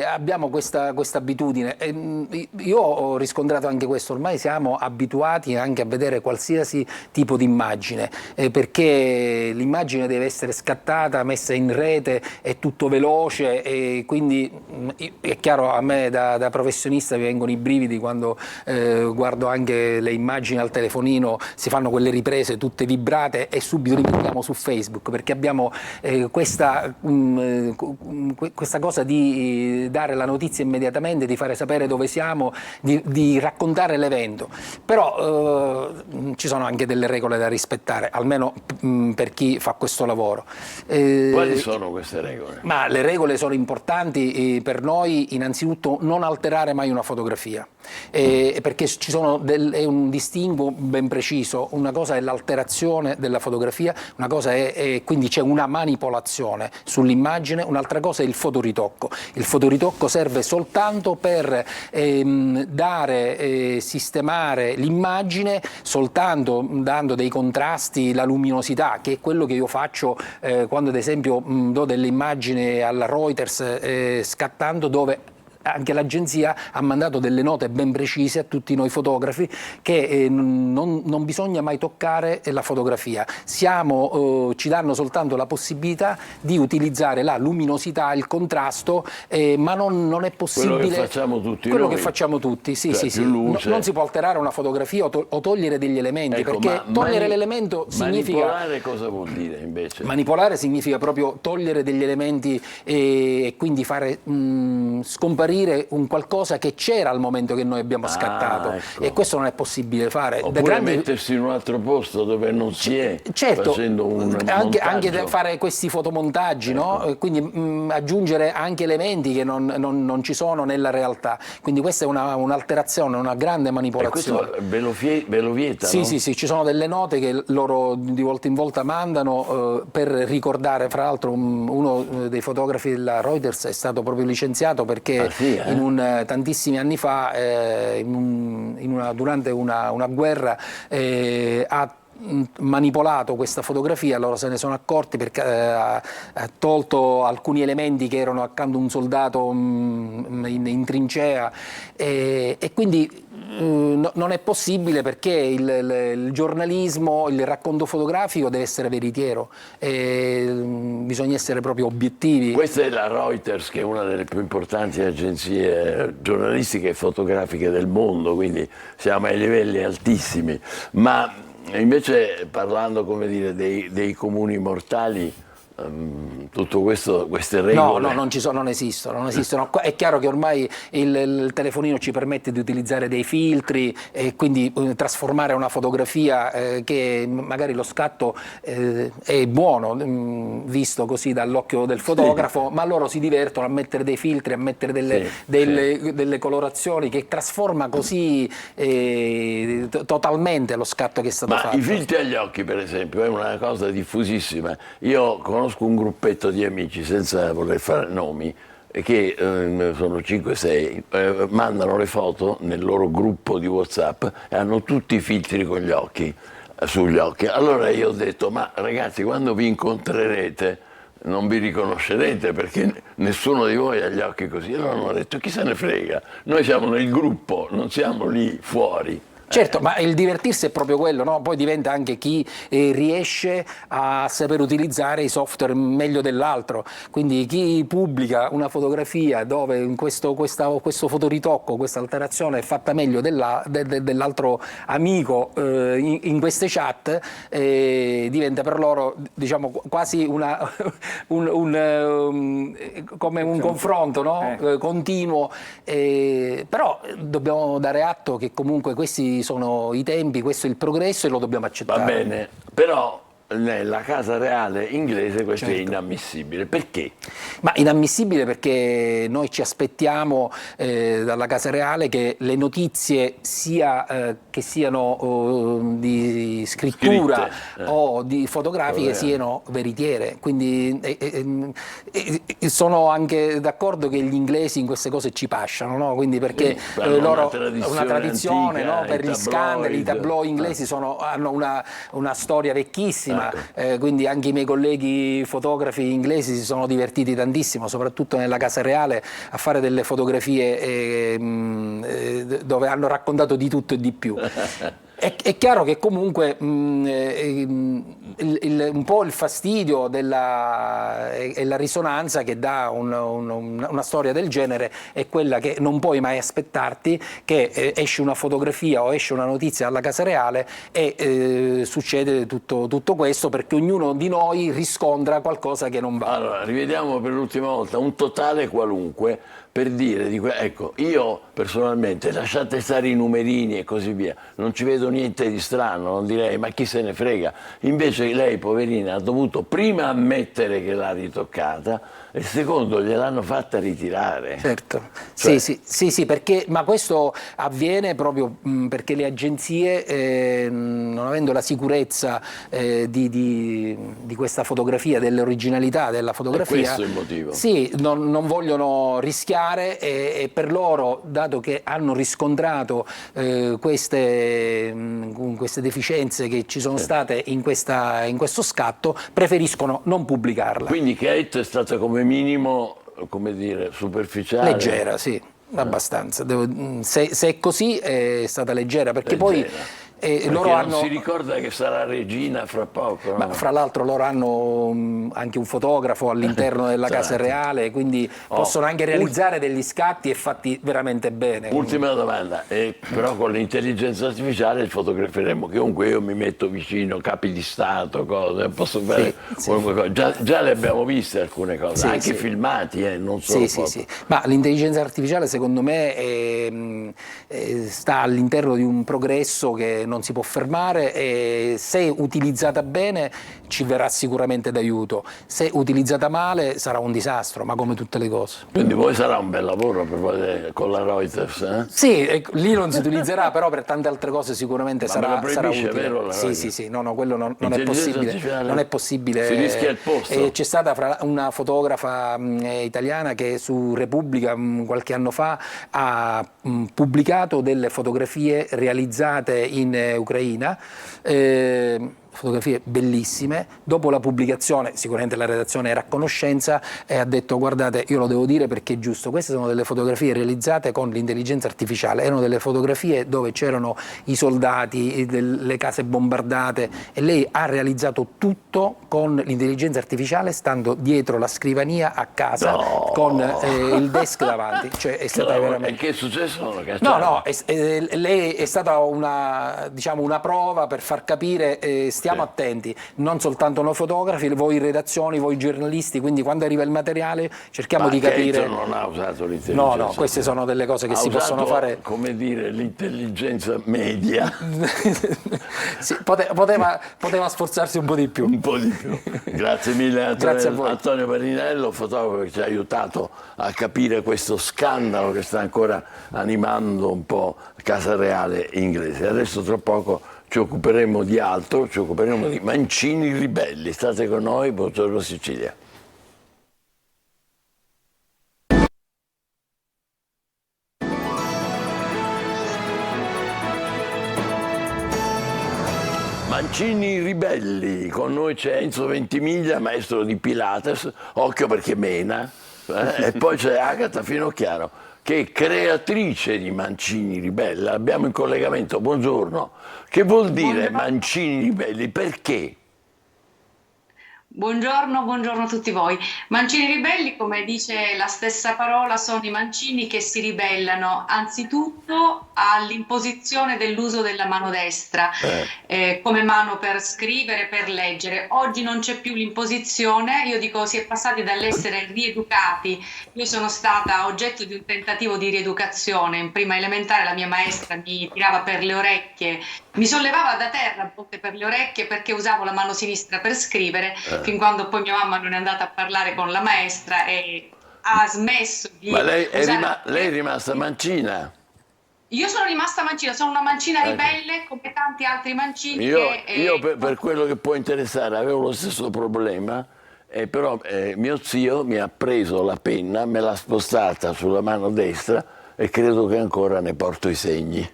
abbiamo questa abitudine. Io ho riscontrato anche questo, ormai siamo abituati anche a vedere qualsiasi tipo di immagine, perché l'immagine deve essere scattata, messa in rete, è tutto veloce e quindi è chiaro, a me da professionista mi vengono i brividi quando guardo anche le immagini al telefonino, si fanno quelle riprese tutte vibrate e subito li mettiamo su Facebook, perché abbiamo questa cosa di dare la notizia immediatamente, di fare sapere dove siamo, di raccontare l'evento. Però ci sono anche delle regole da rispettare, almeno per chi fa questo lavoro. Quali sono queste regole? Ma le regole sono importanti per noi, innanzitutto non alterare mai una fotografia, perché ci sono è un distinguo ben preciso. Una cosa è l'alterazione della fotografia, una cosa è quindi c'è una manipolazione sull'immagine, un'altra cosa è il fotoritocco. Il fotoritocco serve soltanto per sistemare l'immagine, soltanto dando dei contrasti, la luminosità, che è quello che io faccio quando ad esempio do delle immagini alla Reuters scattando, dove anche l'agenzia ha mandato delle note ben precise a tutti noi fotografi che non bisogna mai toccare la fotografia. Ci danno soltanto la possibilità di utilizzare la luminosità, il contrasto, ma non è possibile... Quello che facciamo tutti Quello noi. che facciamo tutti, sì, Cioè, sì, sì. Non si può alterare una fotografia o togliere degli elementi, Ecco, perché togliere l'elemento significa... Manipolare cosa vuol dire invece? Manipolare significa proprio togliere degli elementi e quindi fare scomparire apparire un qualcosa che c'era al momento che noi abbiamo scattato, ecco. e questo non è possibile fare. Oppure mettersi in un altro posto dove non si è, certo, facendo un anche fare questi fotomontaggi, ecco. no? Quindi aggiungere anche elementi che non ci sono nella realtà, quindi questa è un'alterazione, una grande manipolazione. E questo ve lo vieta, sì, no? sì, ci sono delle note che loro di volta in volta mandano per ricordare. Fra l'altro uno dei fotografi della Reuters è stato proprio licenziato perché tantissimi anni fa durante una guerra ha manipolato questa fotografia, loro se ne sono accorti perché ha tolto alcuni elementi che erano accanto a un soldato in trincea, e quindi non è possibile, perché il giornalismo, il racconto fotografico deve essere veritiero, bisogna essere proprio obiettivi. Questa è la Reuters, che è una delle più importanti agenzie giornalistiche e fotografiche del mondo, quindi siamo ai livelli altissimi, ma invece parlando, come dire, dei comuni mortali, tutto questo, queste regole... No, non esistono. È chiaro che ormai il telefonino ci permette di utilizzare dei filtri e quindi trasformare una fotografia che magari lo scatto è buono, visto così dall'occhio del fotografo, ma loro si divertono a mettere dei filtri, a mettere delle colorazioni che trasforma così totalmente lo scatto che è stato fatto. I filtri agli occhi, per esempio, è una cosa diffusissima. Io conosco un gruppetto di amici, senza voler fare nomi, che sono 5-6, mandano le foto nel loro gruppo di WhatsApp e hanno tutti i filtri con gli occhi, sugli occhi. Allora io ho detto: ma ragazzi, quando vi incontrerete non vi riconoscerete, perché nessuno di voi ha gli occhi così. Allora hanno detto: chi se ne frega, noi siamo nel gruppo, non siamo lì fuori. Certo, ma il divertirsi è proprio quello, no? Poi diventa anche chi riesce a saper utilizzare i software meglio dell'altro, quindi chi pubblica una fotografia dove in questo fotoritocco, questa alterazione è fatta meglio dell'altro amico in queste chat, diventa per loro, diciamo, quasi come un confronto, no? Continuo, però dobbiamo dare atto che comunque questi sono i tempi, questo è il progresso e lo dobbiamo accettare. Va bene, però nella casa reale inglese questo è inammissibile. Perché? Ma inammissibile perché noi ci aspettiamo dalla casa reale che le notizie che siano di scrittura o di fotografiche siano veritiere, quindi sono anche d'accordo che gli inglesi in queste cose ci pasciano, no? Quindi perché loro una tradizione antica, no? Per gli scandali, i tabloid inglesi hanno una storia vecchissima. Quindi anche i miei colleghi fotografi inglesi si sono divertiti tantissimo, soprattutto nella casa reale, a fare delle fotografie dove hanno raccontato di tutto e di più. È chiaro che comunque un po' il fastidio e la risonanza che dà una storia del genere è quella che non puoi mai aspettarti che esce una fotografia o esce una notizia alla casa reale e succede tutto questo, perché ognuno di noi riscontra qualcosa che non va. Allora, rivediamo per l'ultima volta un totale qualunque, per dire, ecco, io personalmente, lasciate stare i numerini e così via, non ci vedo niente di strano, non direi ma chi se ne frega. Invece lei, poverina, ha dovuto prima ammettere che l'ha ritoccata e secondo gliel'hanno fatta ritirare. Certo, Cioè... sì, perché, ma questo avviene proprio perché le agenzie, non avendo la sicurezza di questa fotografia, dell'originalità della fotografia, è questo il motivo. Sì, non vogliono rischiare, e per loro, dato che hanno riscontrato queste deficienze che ci sono state in questo scatto, preferiscono non pubblicarla. Quindi Kate è stata come minimo, come dire, superficiale. Leggera, sì, abbastanza. Se è così è stata leggera, perché poi E loro hanno... non si ricorda che sarà regina fra poco. Ma fra l'altro loro hanno anche un fotografo all'interno della Casa Reale, quindi possono anche realizzare degli scatti e fatti veramente bene. Ultima domanda, però con l'intelligenza artificiale fotograferemo chiunque, io mi metto vicino, capi di Stato, cose, posso fare qualunque cosa. Già le abbiamo viste alcune cose, anche filmati, non solo sì. Ma l'intelligenza artificiale secondo me sta all'interno di un progresso che non si può fermare e se utilizzata bene ci verrà sicuramente d'aiuto, se utilizzata male sarà un disastro, ma come tutte le cose. Quindi poi sarà un bel lavoro con la Reuters, eh? Sì, lì non si utilizzerà, però per tante altre cose sicuramente sarà utile. Vero, sì, no, quello non è possibile. Non è possibile. Si rischia il posto. C'è stata una fotografa italiana che su Repubblica qualche anno fa ha pubblicato delle fotografie realizzate in Ucraina, fotografie bellissime. Dopo la pubblicazione sicuramente la redazione era a conoscenza e ha detto: guardate, io lo devo dire perché è giusto, queste sono delle fotografie realizzate con l'intelligenza artificiale, erano delle fotografie dove c'erano i soldati, le case bombardate, e lei ha realizzato tutto con l'intelligenza artificiale stando dietro la scrivania a casa con il desk davanti. Cioè è stata veramente... E che è successo? No, lei è stata una prova per far capire stiamo attenti, non soltanto noi fotografi, voi redazioni, voi giornalisti, quindi quando arriva il materiale cerchiamo di capire... non ha usato l'intelligenza. No, queste sono delle cose che si possono fare... come dire, l'intelligenza media. Sì, poteva sforzarsi un po' di più. Un po' di più. Grazie mille Grazie a voi. Antonio Marinello, fotografo che ci ha aiutato a capire questo scandalo che sta ancora animando un po' Casa Reale inglese. Adesso tra poco ci occuperemo di altro, ci occuperemo di mancini ribelli. State con noi, buongiorno Sicilia. Mancini ribelli, con noi c'è Enzo Ventimiglia, maestro di Pilates, occhio perché mena, e poi c'è Agata Finocchiaro, che è creatrice di Mancini ribelli. Abbiamo in collegamento, buongiorno. Che vuol dire Mancini ribelli? Perché? Buongiorno a tutti voi. Mancini ribelli, come dice la stessa parola, sono i mancini che si ribellano anzitutto all'imposizione dell'uso della mano destra come mano per scrivere, per leggere. Oggi non c'è più l'imposizione, io dico si è passati dall'essere rieducati. Io sono stata oggetto di un tentativo di rieducazione. In prima elementare la mia maestra mi tirava per le orecchie, mi sollevava da terra a volte per le orecchie perché usavo la mano sinistra per scrivere, fin quando poi mia mamma non è andata a parlare con la maestra e ha smesso di... Ma lei è rimasta mancina? Io sono rimasta mancina, sono una mancina ribelle come tanti altri mancini. Io per quello che può interessare avevo lo stesso problema, però mio zio mi ha preso la penna, me l'ha spostata sulla mano destra e credo che ancora ne porto i segni.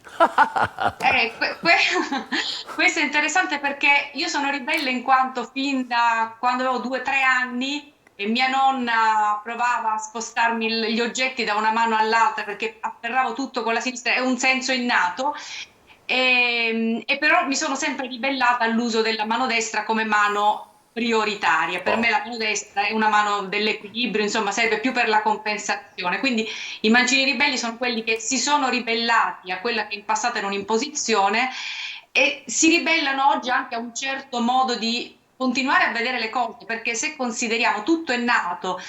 Questo è interessante perché io sono ribelle in quanto fin da quando avevo 2 o 3 anni e mia nonna provava a spostarmi gli oggetti da una mano all'altra perché afferravo tutto con la sinistra, è un senso innato, e però mi sono sempre ribellata all'uso della mano destra come mano prioritaria. Per me la mano destra è una mano dell'equilibrio, insomma serve più per la compensazione. Quindi i mancini ribelli sono quelli che si sono ribellati a quella che in passato era un'imposizione e si ribellano oggi anche a un certo modo di continuare a vedere le cose, perché se consideriamo tutto è nato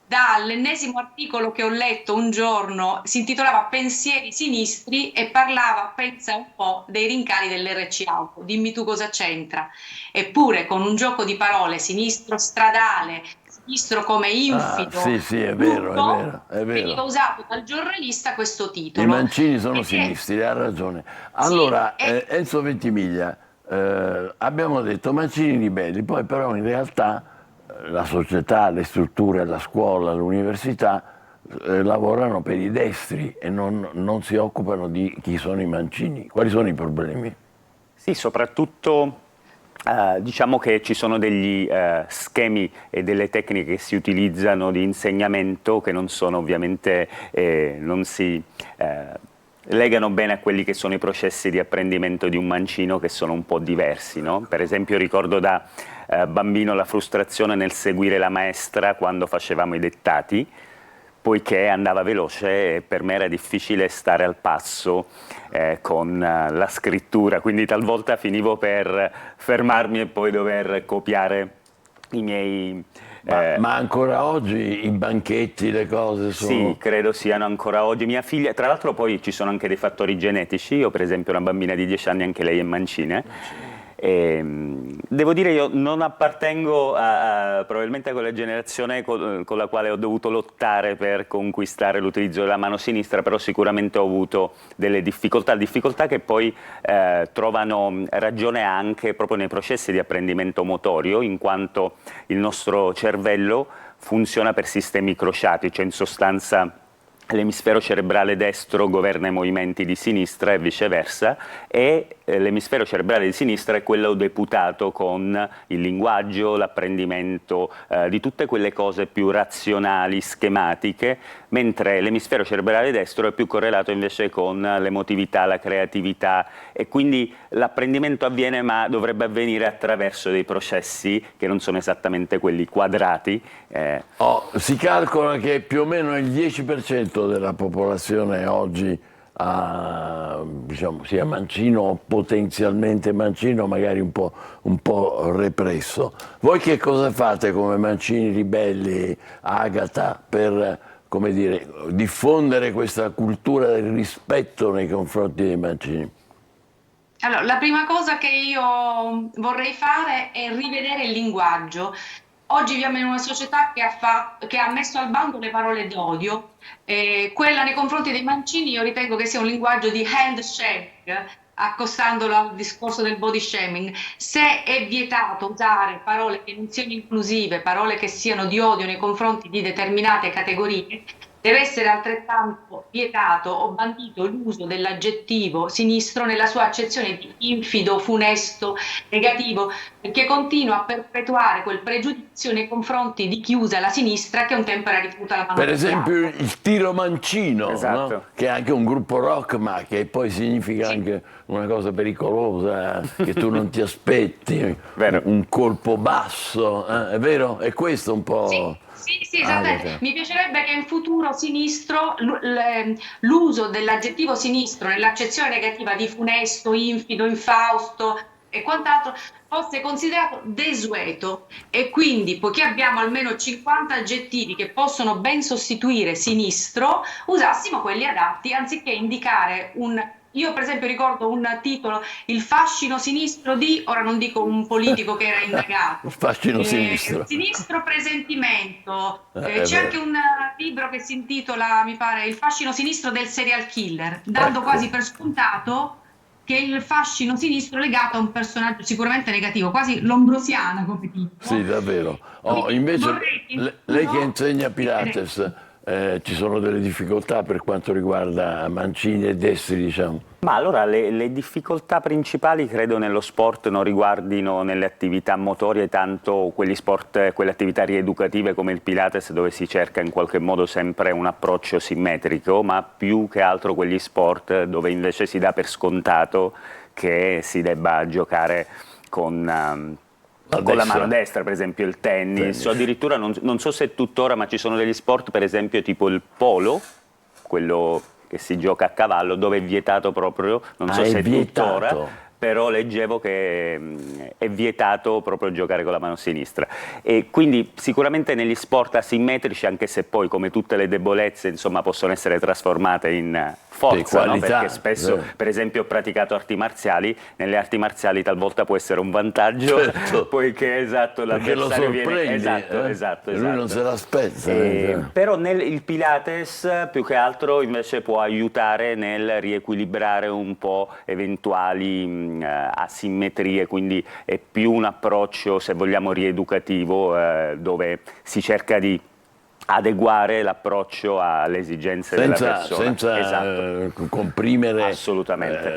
dall'ennesimo articolo che ho letto un giorno, si intitolava Pensieri sinistri e parlava, pensa un po', dei rincari dell'RC auto. Dimmi tu cosa c'entra. Eppure con un gioco di parole, sinistro stradale, sinistro come infido, sì, è vero. veniva usato dal giornalista questo titolo. I mancini sono sinistri, ha ragione. Allora, Enzo Ventimiglia, abbiamo detto mancini ribelli, poi però in realtà la società, le strutture, la scuola, l'università lavorano per i destri e non si occupano di chi sono i mancini. Quali sono i problemi? Sì, soprattutto diciamo che ci sono degli schemi e delle tecniche che si utilizzano di insegnamento che non sono ovviamente, non si legano bene a quelli che sono i processi di apprendimento di un mancino, che sono un po' diversi, no? Per esempio ricordo da bambino la frustrazione nel seguire la maestra quando facevamo i dettati, poiché andava veloce e per me era difficile stare al passo con la scrittura, quindi talvolta finivo per fermarmi e poi dover copiare i miei... Ma ancora oggi i banchetti, le cose sono... Sì, credo siano ancora oggi. Mia figlia, tra l'altro poi ci sono anche dei fattori genetici, io per esempio una bambina di 10 anni, anche lei è mancina. Devo dire, io non appartengo probabilmente a quella generazione con la quale ho dovuto lottare per conquistare l'utilizzo della mano sinistra, però sicuramente ho avuto delle difficoltà che poi trovano ragione anche proprio nei processi di apprendimento motorio, in quanto il nostro cervello funziona per sistemi crociati, cioè in sostanza l'emisfero cerebrale destro governa i movimenti di sinistra e viceversa, e l'emisfero cerebrale di sinistra è quello deputato con il linguaggio, l'apprendimento di tutte quelle cose più razionali, schematiche, mentre l'emisfero cerebrale destro è più correlato invece con l'emotività, la creatività, e quindi l'apprendimento avviene, ma dovrebbe avvenire attraverso dei processi che non sono esattamente quelli quadrati. Si calcola che più o meno il 10% della popolazione oggi diciamo, sia mancino o potenzialmente mancino, magari un po' represso. Voi che cosa fate come Mancini Ribelli, Agata, per, come dire, diffondere questa cultura del rispetto nei confronti dei mancini? Allora, la prima cosa che io vorrei fare è rivedere il linguaggio. Oggi viviamo in una società che ha messo al bando le parole d'odio. Quella nei confronti dei mancini io ritengo che sia un linguaggio di handshake, accostandolo al discorso del body shaming. Se è vietato usare parole che non siano inclusive, parole che siano di odio nei confronti di determinate categorie, deve essere altrettanto vietato o bandito l'uso dell'aggettivo sinistro nella sua accezione di infido, funesto, negativo, perché continua a perpetuare quel pregiudizio nei confronti di chi usa la sinistra, che un tempo era rifiuta la mano. Per esempio il tiro mancino, esatto, no? Che è anche un gruppo rock, ma che poi significa anche una cosa pericolosa, che tu non ti aspetti, un colpo basso, è vero? È questo un po'... Sì, esattamente. Mi piacerebbe che in futuro sinistro l'uso dell'aggettivo sinistro nell'accezione negativa di funesto, infido, infausto e quant'altro fosse considerato desueto, e quindi, poiché abbiamo almeno 50 aggettivi che possono ben sostituire sinistro, usassimo quelli adatti anziché indicare un... Io per esempio ricordo un titolo, il fascino sinistro di, ora non dico un politico che era indagato, il fascino sinistro. Sinistro presentimento, c'è anche un libro che si intitola, mi pare, il fascino sinistro del serial killer, dando quasi per scontato che il fascino sinistro è legato a un personaggio sicuramente negativo, quasi lombrosiana come titolo. Sì, davvero. Invece lei che insegna Pilates, ci sono delle difficoltà per quanto riguarda mancini e destri, diciamo? Ma allora le difficoltà principali credo nello sport non riguardino nelle attività motorie tanto quegli sport, quelle attività rieducative come il Pilates, dove si cerca in qualche modo sempre un approccio simmetrico, ma più che altro quegli sport dove invece si dà per scontato che si debba giocare con la mano destra, per esempio il tennis, o addirittura non so se tuttora, ma ci sono degli sport per esempio tipo il polo, quello che si gioca a cavallo, dove è vietato proprio, non so se è tuttora, però leggevo che è vietato proprio giocare con la mano sinistra. E quindi sicuramente negli sport asimmetrici, anche se poi come tutte le debolezze insomma possono essere trasformate in forza, no? Perché spesso per esempio ho praticato arti marziali, nelle arti marziali talvolta può essere un vantaggio, poiché l'avversario viene esatto. Lui non se l'aspetta. Però il Pilates più che altro invece può aiutare nel riequilibrare un po' eventuali asimmetrie, quindi è più un approccio, se vogliamo, rieducativo, dove si cerca di adeguare l'approccio alle esigenze della persona. Senza comprimere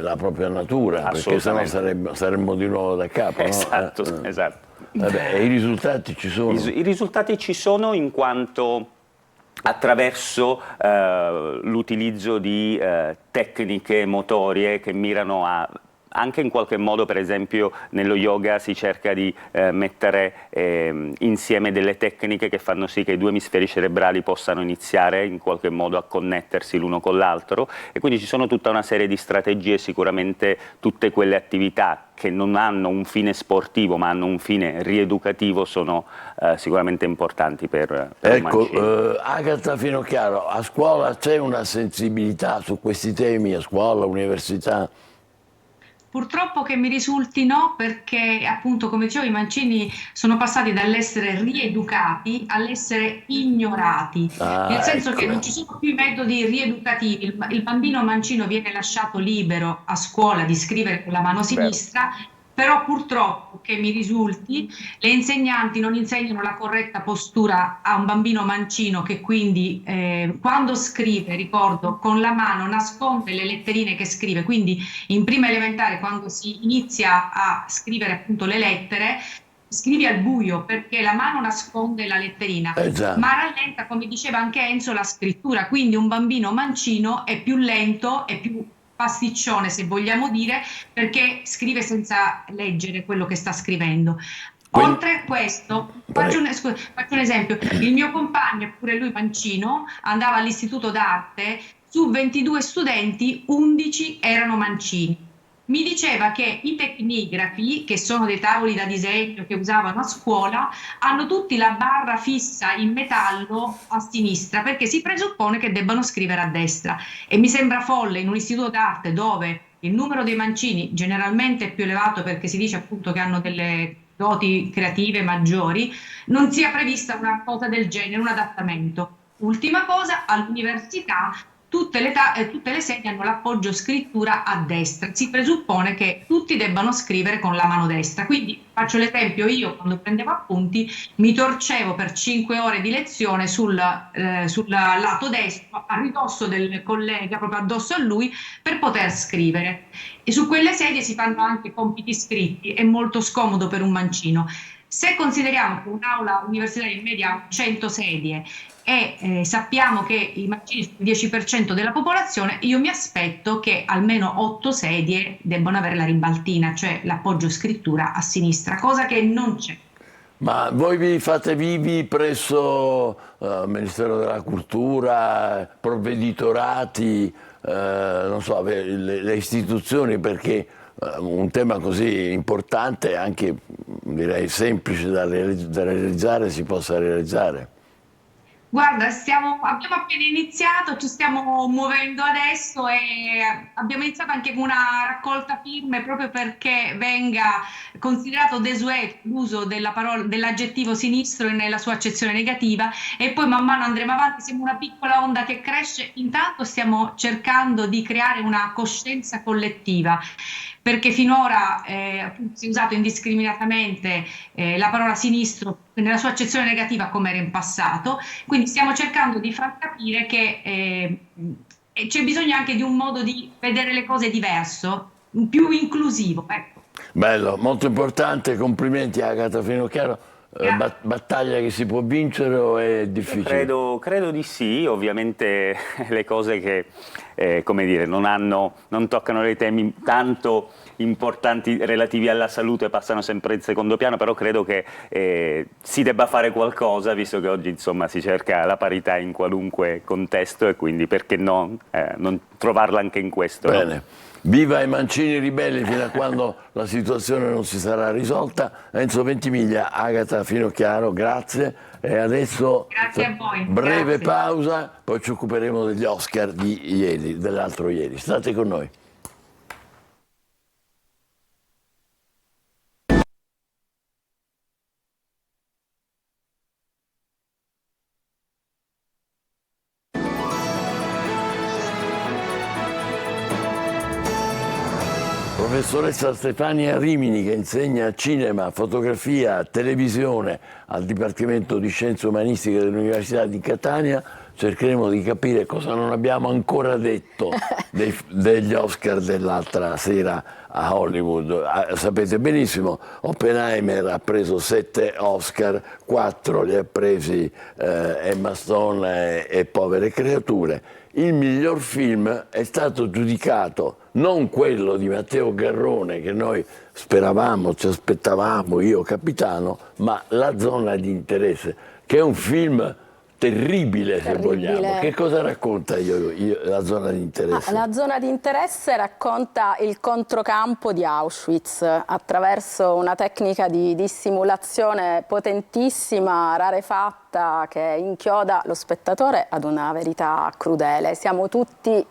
la propria natura, perché sennò saremmo di nuovo da capo. Esatto, no? Esatto. Vabbè, i risultati ci sono? I risultati ci sono in quanto attraverso l'utilizzo di tecniche motorie che mirano a anche in qualche modo, per esempio nello yoga si cerca di mettere insieme delle tecniche che fanno sì che i due emisferi cerebrali possano iniziare in qualche modo a connettersi l'uno con l'altro, e quindi ci sono tutta una serie di strategie. Sicuramente tutte quelle attività che non hanno un fine sportivo ma hanno un fine rieducativo sono sicuramente importanti per ecco, Agata Finocchiaro, a scuola c'è una sensibilità su questi temi, a scuola, università? Purtroppo che mi risulti no, perché appunto, come dicevo, i mancini sono passati dall'essere rieducati all'essere ignorati, nel senso che non ci sono più i metodi rieducativi. Il bambino mancino viene lasciato libero a scuola di scrivere con la mano sinistra, però purtroppo che mi risulti le insegnanti non insegnano la corretta postura a un bambino mancino, che quindi quando scrive, ricordo, con la mano nasconde le letterine che scrive, quindi in prima elementare quando si inizia a scrivere appunto le lettere scrivi al buio perché la mano nasconde la letterina, ma rallenta, come diceva anche Enzo, la scrittura, quindi un bambino mancino è più lento, è più pasticcione, se vogliamo dire, perché scrive senza leggere quello che sta scrivendo. Oltre a questo, faccio un esempio, il mio compagno, eppure lui mancino, andava all'istituto d'arte, su 22 studenti 11 erano mancini. Mi diceva che i tecnigrafi, che sono dei tavoli da disegno che usavano a scuola, hanno tutti la barra fissa in metallo a sinistra perché si presuppone che debbano scrivere a destra, e mi sembra folle in un istituto d'arte dove il numero dei mancini generalmente è più elevato perché si dice appunto che hanno delle doti creative maggiori, non sia prevista una cosa del genere, un adattamento. Ultima cosa, all'università tutte le sedi hanno l'appoggio scrittura a destra, si presuppone che tutti debbano scrivere con la mano destra, quindi faccio l'esempio, io quando prendevo appunti mi torcevo per 5 ore di lezione sul lato destro, a ridosso del collega, proprio addosso a lui, per poter scrivere, e su quelle sedie si fanno anche compiti scritti, è molto scomodo per un mancino. Se consideriamo che un'aula universitaria in media ha 100 sedie e sappiamo che i mancini sono il 10% della popolazione, io mi aspetto che almeno 8 sedie debbano avere la ribaltina, cioè l'appoggio scrittura a sinistra, cosa che non c'è. Ma voi vi fate vivi presso il Ministero della Cultura, provveditorati, non so, le istituzioni, perché un tema così importante, anche direi semplice da realizzare, si possa realizzare? Guarda, abbiamo appena iniziato, ci stiamo muovendo adesso e abbiamo iniziato anche con una raccolta firme proprio perché venga considerato desueto l'uso dell'aggettivo sinistro nella sua accezione negativa, e poi man mano andremo avanti, siamo una piccola onda che cresce. Intanto stiamo cercando di creare una coscienza collettiva, perché finora si è usato indiscriminatamente la parola sinistro nella sua accezione negativa come era in passato, quindi stiamo cercando di far capire che c'è bisogno anche di un modo di vedere le cose diverso, più inclusivo. Ecco. Bello, molto importante, complimenti Agata Finocchiaro. Battaglia che si può vincere o è difficile? Credo di sì, ovviamente le cose che come dire, non toccano dei temi tanto importanti relativi alla salute passano sempre in secondo piano, però credo che si debba fare qualcosa, visto che oggi insomma si cerca la parità in qualunque contesto, e quindi perché no, non trovarla anche in questo. Bene. No? Viva i mancini ribelli fino a quando la situazione non si sarà risolta. Enzo Ventimiglia, Agata Finocchiaro, grazie. E adesso grazie a voi. Breve Grazie. pausa, poi ci occuperemo degli Oscar di ieri, dell'altro ieri. State con noi. Professoressa Stefania Rimini, che insegna cinema, fotografia, televisione al Dipartimento di Scienze Umanistiche dell'Università di Catania, cercheremo di capire cosa non abbiamo ancora detto degli Oscar dell'altra sera a Hollywood. Sapete benissimo, Oppenheimer ha preso 7 Oscar, 4 li ha presi Emma Stone e Povere creature. Il miglior film è stato giudicato non quello di Matteo Garrone che noi speravamo, ci aspettavamo, io capitano, ma La zona di interesse, che è un film terribile, se vogliamo. Che cosa racconta La zona di interesse? La zona di interesse racconta il controcampo di Auschwitz attraverso una tecnica di dissimulazione potentissima, rarefatta, che inchioda lo spettatore ad una verità crudele. Siamo tutti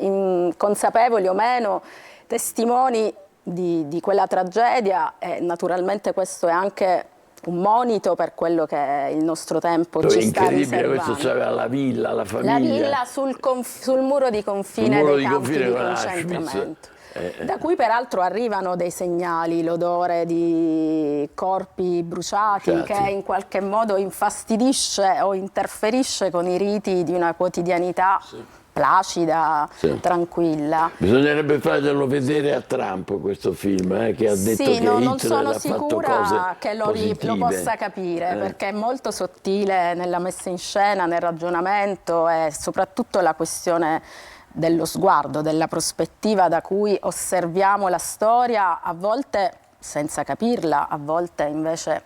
consapevoli o meno testimoni di quella tragedia e naturalmente questo è anche un monito per quello che il nostro tempo ci sta riservando. È incredibile, questo c'aveva la villa, la famiglia. La villa sul muro di confine dei campi di concentramento. Da cui peraltro arrivano dei segnali, l'odore di corpi bruciati che in qualche modo infastidisce o interferisce con i riti di una quotidianità placida, tranquilla. Bisognerebbe farglielo vedere a Trump questo film, che ha detto che non Hitler sono ha fatto cose sicura che lo possa capire, perché è molto sottile nella messa in scena, nel ragionamento e soprattutto la questione dello sguardo, della prospettiva da cui osserviamo la storia, a volte senza capirla, a volte invece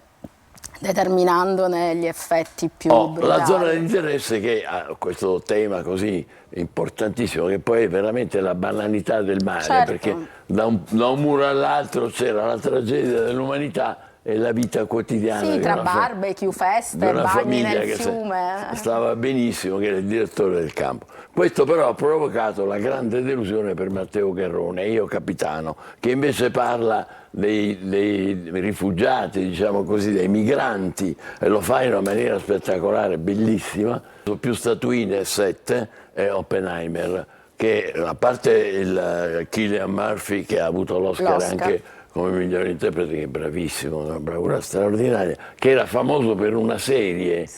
determinandone gli effetti più brutali. La zona di interesse, che ha questo tema così importantissimo, che poi è veramente la banalità del male, perché da un muro all'altro c'era la tragedia dell'umanità e la vita quotidiana. Sì, tra barbecue, feste, bagni nel fiume. Stava benissimo, che era il direttore del campo. Questo però ha provocato la grande delusione per Matteo Garrone, io capitano, che invece parla dei rifugiati, diciamo così, dei migranti, e lo fa in una maniera spettacolare, bellissima. Sono più statuine, 7, e Oppenheimer, che a parte il Cillian Murphy, che ha avuto l'Oscar anche come miglior interprete, che è bravissimo, una bravura straordinaria, che era famoso per una serie,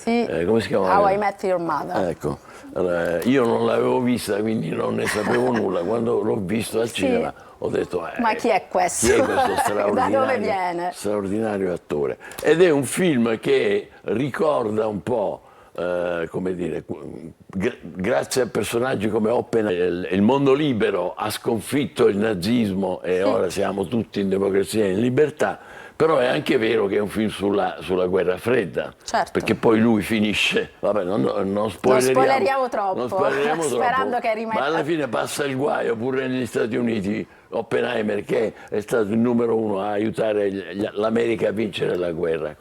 come si chiama? How I Met Your Mother. Ecco, io non l'avevo vista, quindi non ne sapevo nulla. Quando l'ho visto al cinema ho detto, ma chi è questo? Chi è questo straordinario, da dove viene? Straordinario attore. Ed è un film che ricorda un po', come dire, grazie a personaggi come Oppenheimer, il mondo libero ha sconfitto il nazismo e ora siamo tutti in democrazia e in libertà, però è anche vero che è un film sulla guerra fredda, perché poi lui finisce, vabbè, non spoileriamo troppo, sperando che rimetta, ma alla fine passa il guaio pure negli Stati Uniti. Oppenheimer, che è stato il numero 1 a aiutare l'America a vincere la guerra.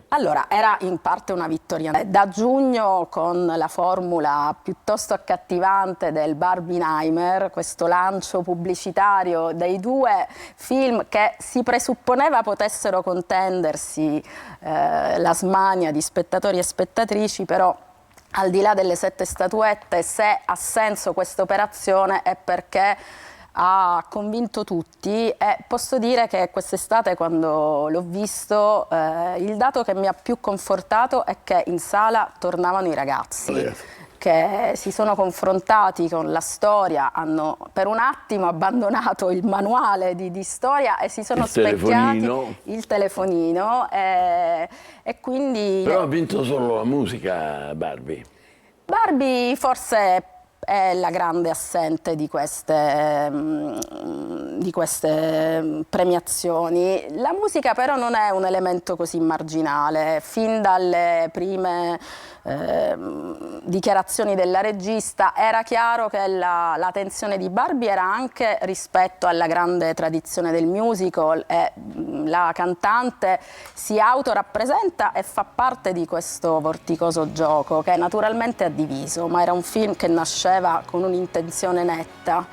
Allora, era in parte una vittoria. Da giugno, con la formula piuttosto accattivante del Barbenheimer, questo lancio pubblicitario dei 2 film che si presupponeva potessero contendersi la smania di spettatori e spettatrici, però al di là delle 7 statuette, se ha senso questa operazione è perché ha convinto tutti e posso dire che quest'estate, quando l'ho visto, il dato che mi ha più confortato è che in sala tornavano i ragazzi che si sono confrontati con la storia, hanno per un attimo abbandonato il manuale di storia e si sono specchiati il telefonino e quindi... Però ha vinto solo la musica Barbie. Barbie forse è la grande assente di queste premiazioni. La musica però non è un elemento così marginale. Fin dalle prime dichiarazioni della regista era chiaro che la tensione di Barbie era anche rispetto alla grande tradizione del musical e la cantante si autorappresenta e fa parte di questo vorticoso gioco che naturalmente ha diviso, ma era un film che nasceva con un'intenzione netta,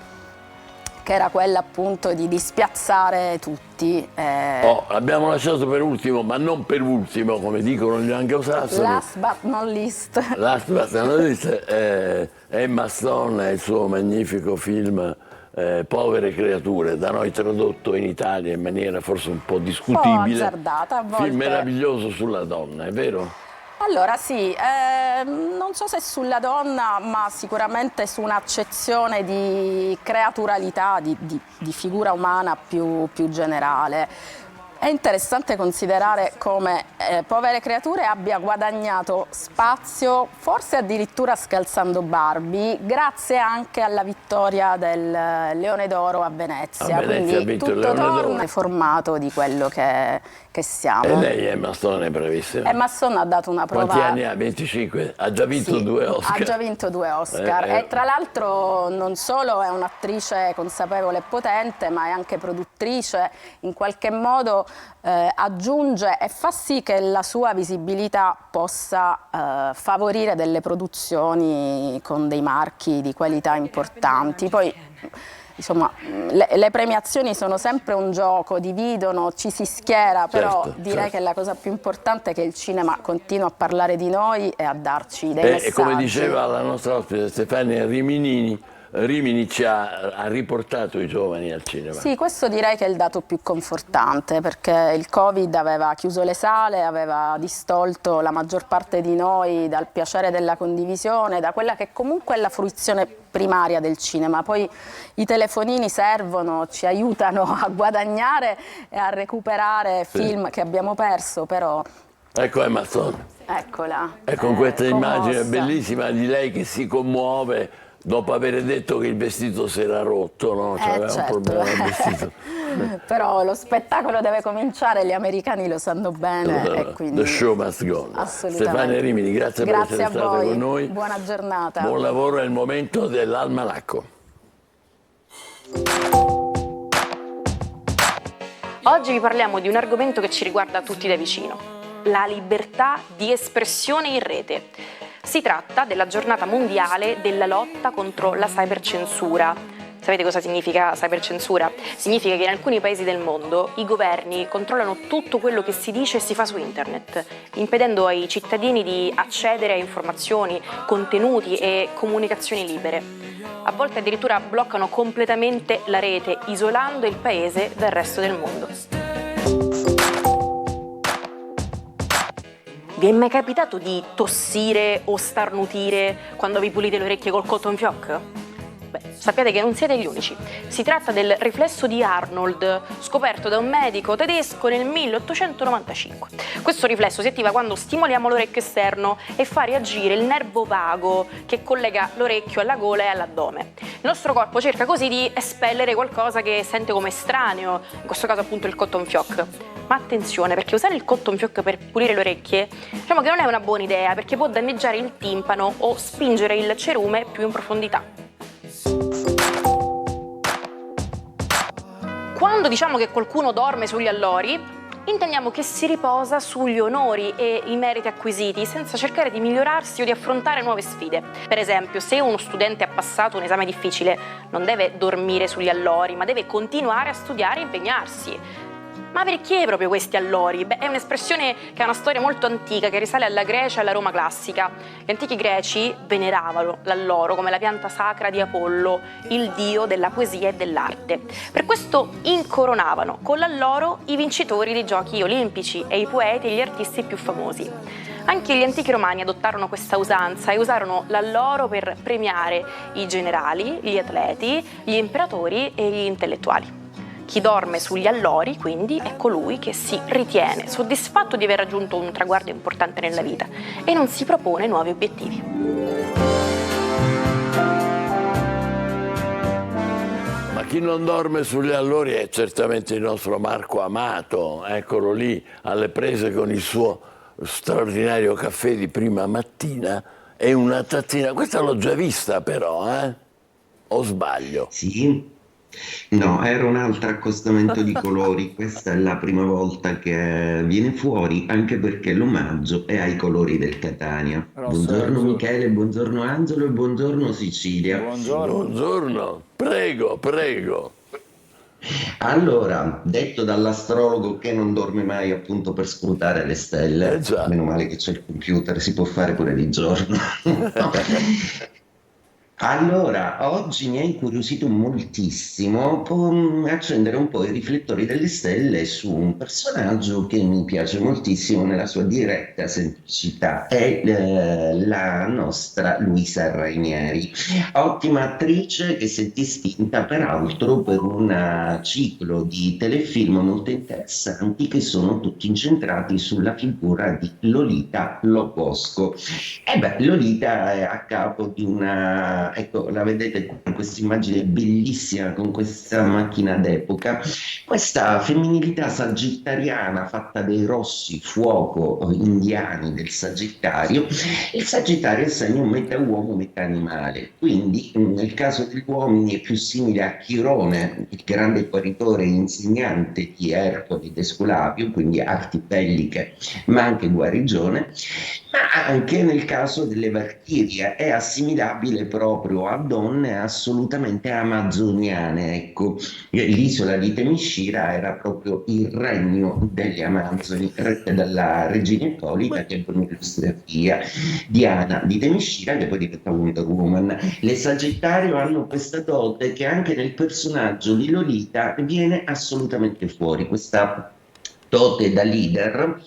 che era quella appunto di dispiazzare tutti. L'abbiamo lasciato per ultimo, ma non per ultimo, come dicono gli anglosassoni. Last but not least. Last but not least, Emma Stone e il suo magnifico film Povere creature, da noi tradotto in Italia in maniera forse un po' discutibile. Un po' azzardata a volte. Film meraviglioso sulla donna, è vero? Allora sì, non so se sulla donna, ma sicuramente su un'accezione di creaturalità, di figura umana più generale. È interessante considerare come Povere creature abbia guadagnato spazio, forse addirittura scalzando Barbie, grazie anche alla vittoria del Leone d'Oro a Venezia. Quindi tutto torna nel formato di quello che siamo. E lei, Emma Stone, è bravissima. Emma Stone ha dato una prova... Quanti anni ha? 25? Ha già vinto 2 Oscar. Ha già vinto 2 Oscar e tra l'altro non solo è un'attrice consapevole e potente, ma è anche produttrice, in qualche modo aggiunge e fa sì che la sua visibilità possa favorire delle produzioni con dei marchi di qualità importanti. Poi insomma, le premiazioni sono sempre un gioco, dividono, ci si schiera, però direi che la cosa più importante è che il cinema continua a parlare di noi e a darci dei messaggi. E come diceva la nostra ospite Stefania Rimini ci ha riportato i giovani al cinema. Sì, questo direi che è il dato più confortante, perché il Covid aveva chiuso le sale, aveva distolto la maggior parte di noi dal piacere della condivisione, da quella che comunque è la fruizione primaria del cinema. Poi i telefonini servono, ci aiutano a guadagnare e a recuperare film che abbiamo perso, però... Ecco Emma Stone. Eccola. E con questa immagine commossa. bellissima di lei che si commuove dopo aver detto che il vestito si era rotto, no? Cioè, aveva un problema il vestito. Però lo spettacolo deve cominciare, gli americani lo sanno bene. E quindi... The show must go. Assolutamente. Stefania Rimini, grazie per essere stata con noi. Buona giornata. Buon lavoro, è il momento dell'almanacco. Oggi vi parliamo di un argomento che ci riguarda tutti da vicino: la libertà di espressione in rete. Si tratta della giornata mondiale della lotta contro la cybercensura. Sapete cosa significa cybercensura? Significa che in alcuni paesi del mondo i governi controllano tutto quello che si dice e si fa su internet, impedendo ai cittadini di accedere a informazioni, contenuti e comunicazioni libere. A volte addirittura bloccano completamente la rete, isolando il paese dal resto del mondo. Vi è mai capitato di tossire o starnutire quando vi pulite le orecchie col cotton fioc? Beh, sappiate che non siete gli unici. Si tratta del riflesso di Arnold, scoperto da un medico tedesco nel 1895. Questo riflesso si attiva quando stimoliamo l'orecchio esterno e fa reagire il nervo vago che collega l'orecchio alla gola e all'addome. Il nostro corpo cerca così di espellere qualcosa che sente come estraneo, in questo caso appunto il cotton fioc. Ma attenzione, perché usare il cotton fioc per pulire le orecchie, diciamo che non è una buona idea, perché può danneggiare il timpano o spingere il cerume più in profondità. Quando diciamo che qualcuno dorme sugli allori, intendiamo che si riposa sugli onori e i meriti acquisiti senza cercare di migliorarsi o di affrontare nuove sfide. Per esempio, se uno studente ha passato un esame difficile, non deve dormire sugli allori, ma deve continuare a studiare e impegnarsi. Ma perché proprio questi allori? Beh, è un'espressione che ha una storia molto antica, che risale alla Grecia e alla Roma classica. Gli antichi greci veneravano l'alloro come la pianta sacra di Apollo, il dio della poesia e dell'arte. Per questo incoronavano con l'alloro i vincitori dei giochi olimpici e i poeti e gli artisti più famosi. Anche gli antichi romani adottarono questa usanza e usarono l'alloro per premiare i generali, gli atleti, gli imperatori e gli intellettuali. Chi dorme sugli allori, quindi, è colui che si ritiene soddisfatto di aver raggiunto un traguardo importante nella vita e non si propone nuovi obiettivi. Ma chi non dorme sugli allori è certamente il nostro Marco Amato, eccolo lì, alle prese con il suo straordinario caffè di prima mattina e una tazzina. Questa l'ho già vista però, o sbaglio? Sì. No, era un altro accostamento di colori, questa è la prima volta che viene fuori, anche perché l'omaggio è ai colori del Catania. Buongiorno Michele, buongiorno Angelo e buongiorno Sicilia. Buongiorno, prego, prego. Allora, detto dall'astrologo che non dorme mai appunto per scrutare le stelle, meno male che c'è il computer, si può fare pure di giorno. Allora, oggi mi ha incuriosito moltissimo accendere un po' i riflettori delle stelle su un personaggio che mi piace moltissimo nella sua diretta semplicità, è la nostra Luisa Rainieri, ottima attrice che si è distinta peraltro per un ciclo di telefilm molto interessanti che sono tutti incentrati sulla figura di Lolita Lobosco. E beh, Lolita è a capo di ecco, la vedete con questa immagine bellissima, con questa macchina d'epoca, questa femminilità sagittariana fatta dei rossi fuoco indiani del Sagittario. Il Sagittario è segno metà uomo, metà animale, quindi nel caso degli uomini è più simile a Chirone, il grande guaritore e insegnante di Ercole ed Esculapio, quindi arti belliche ma anche guarigione, ma anche nel caso delle Valchirie è assimilabile proprio a donne assolutamente amazoniane. Ecco, l'isola di Themyscira era proprio il regno delle Amazzoni, retta dalla regina Ippolita, che è un'illustratia Diana di Themyscira, che poi diventa Wonder Woman. Le Sagittario hanno questa dote che anche nel personaggio di Lolita viene assolutamente fuori, questa dote da leader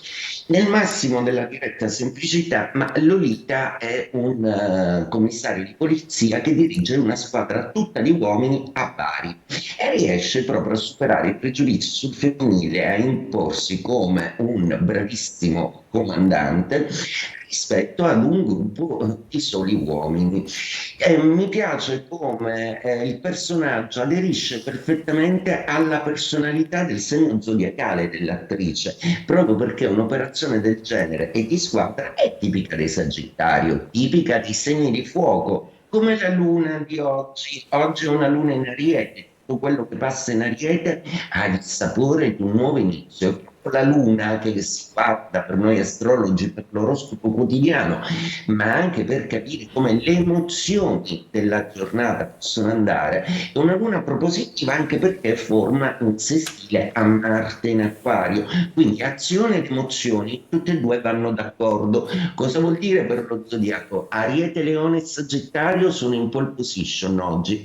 nel massimo della diretta semplicità, ma Lolita è un commissario di polizia che dirige una squadra tutta di uomini a Bari e riesce proprio a superare i pregiudizi sul femminile, a imporsi come un bravissimo comandante rispetto ad un gruppo di soli uomini. Mi piace come il personaggio aderisce perfettamente alla personalità del segno zodiacale dell'attrice, proprio perché un'operazione del genere e di squadra è tipica dei Sagittario, tipica dei segni di fuoco, come la luna di oggi. Oggi è una luna in Ariete, tutto quello che passa in Ariete ha il sapore di un nuovo inizio. La luna che si guarda per noi astrologi per l'oroscopo quotidiano, ma anche per capire come le emozioni della giornata possono andare. È una luna propositiva anche perché forma un sestile a Marte in Acquario, quindi azione ed emozioni tutte e due vanno d'accordo. Cosa vuol dire per lo zodiaco? Ariete, Leone e Sagittario sono in pole position oggi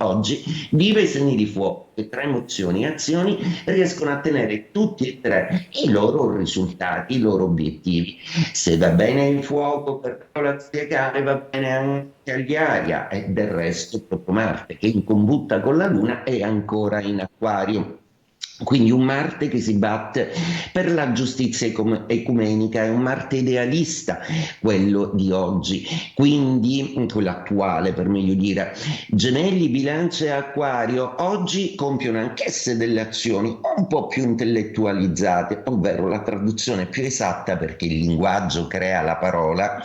vive i segni di fuoco che tra emozioni e azioni riescono a tenere tutti e tre i loro risultati, i loro obiettivi. Se va bene il fuoco per la zodiacale, va bene anche agli Aria, e del resto proprio Marte che in combutta con la Luna è ancora in Acquario. Quindi un Marte che si batte per la giustizia ecumenica, è un Marte idealista quello di oggi, quindi quello attuale per meglio dire. Gemelli, Bilancia e Acquario oggi compiono anch'esse delle azioni un po' più intellettualizzate, ovvero la traduzione più esatta, perché il linguaggio crea la parola,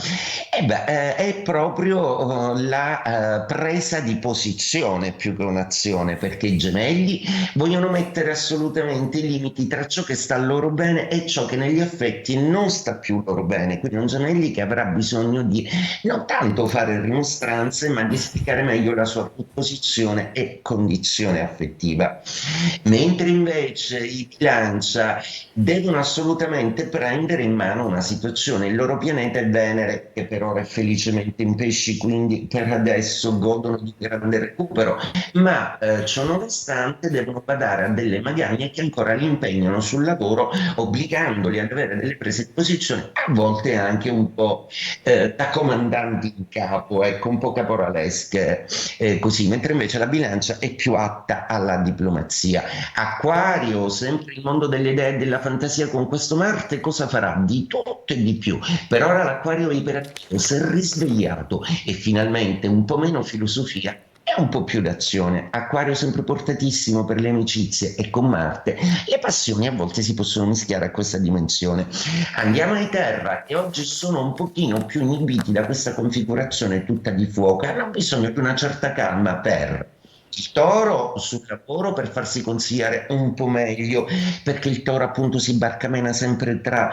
è proprio la presa di posizione più che un'azione, perché i Gemelli vogliono mettere assolutamente i limiti tra ciò che sta loro bene e ciò che negli affetti non sta più loro bene. Quindi un Gemelli che avrà bisogno di non tanto fare rimostranze, ma di spiegare meglio la sua posizione e condizione affettiva. Mentre invece i Bilancia devono assolutamente prendere in mano una situazione. Il loro pianeta è Venere, che per ora è felicemente in Pesci, quindi per adesso godono di grande recupero, ma ciò nonostante devono badare a delle magagne che ancora li impegnano sul lavoro, obbligandoli ad avere delle prese di posizione, a volte anche un po' da comandanti in capo, ecco, un po' caporalesche, così, mentre invece la Bilancia è più atta alla diplomazia. Acquario, sempre il mondo delle idee e della fantasia con questo Marte, cosa farà? Di tutto e di più. Per ora l'Acquario iperattivo si è risvegliato e finalmente un po' meno filosofia e un po' più d'azione. Acquario sempre portatissimo per le amicizie, e con Marte le passioni a volte si possono mischiare a questa dimensione. Andiamo ai Terra, che oggi sono un pochino più inibiti da questa configurazione tutta di fuoco, hanno bisogno di una certa calma per il Toro sul lavoro, per farsi consigliare un po' meglio, perché il Toro appunto si barcamena sempre tra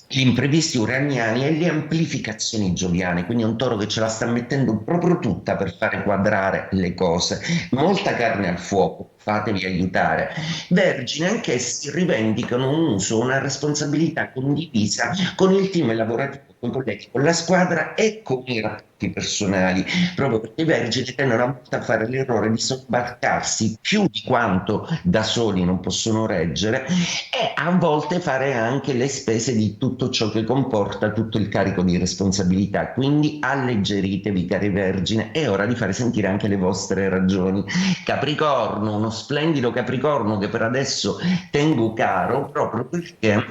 gli imprevisti uraniani e le amplificazioni gioviane, quindi è un Toro che ce la sta mettendo proprio tutta per fare quadrare le cose. Molta carne al fuoco, fatevi aiutare. Vergine, anch'essi rivendicano un uso, una responsabilità condivisa con il team lavorativo, con i colleghi, con la squadra e con i rapporti personali, proprio perché i Vergini tendono a volte a fare l'errore di sobbarcarsi più di quanto da soli non possono reggere e a volte fare anche le spese di tutto ciò che comporta tutto il carico di responsabilità. Quindi alleggeritevi, cari Vergine, è ora di fare sentire anche le vostre ragioni. Capricorno, uno splendido Capricorno che per adesso tengo caro proprio perché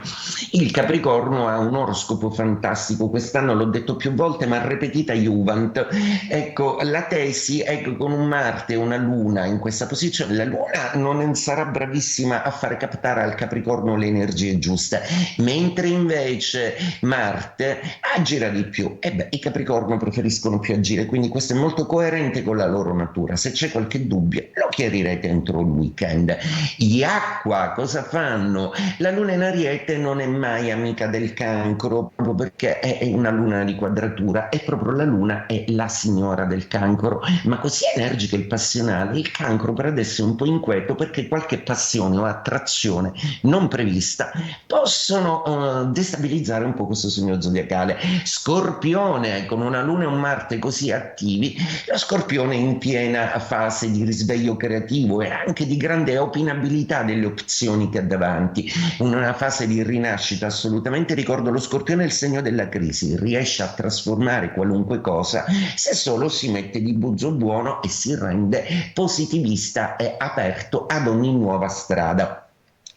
il Capricorno ha un oroscopo fantastico. Quest'anno l'ho detto più volte, ma ripetita Juvent. Ecco, la tesi è che con un Marte e una Luna in questa posizione, la Luna non sarà bravissima a fare captare al Capricorno le energie giuste, mentre invece Marte agirà di più. E beh, i Capricorno preferiscono più agire, quindi questo è molto coerente con la loro natura. Se c'è qualche dubbio, lo chiarirete entro il weekend. Gli Acqua cosa fanno? La Luna in Ariete non è mai amica del Cancro, proprio perché è una Luna di quadratura, è proprio la Luna è la signora del Cancro, ma così energica e passionale. Il Cancro per adesso è un po' inquieto perché qualche passione o attrazione non prevista possono destabilizzare un po' questo segno zodiacale. Scorpione, con una Luna e un Marte così attivi, lo Scorpione è in piena fase di risveglio creativo e anche di grande opinabilità delle opzioni che ha davanti, una fase di rinascita assolutamente. Ricordo, lo Scorpione è il segno della crisi, riesce a trasformare qualunque cosa se solo si mette di buzzo buono e si rende positivista e aperto ad ogni nuova strada.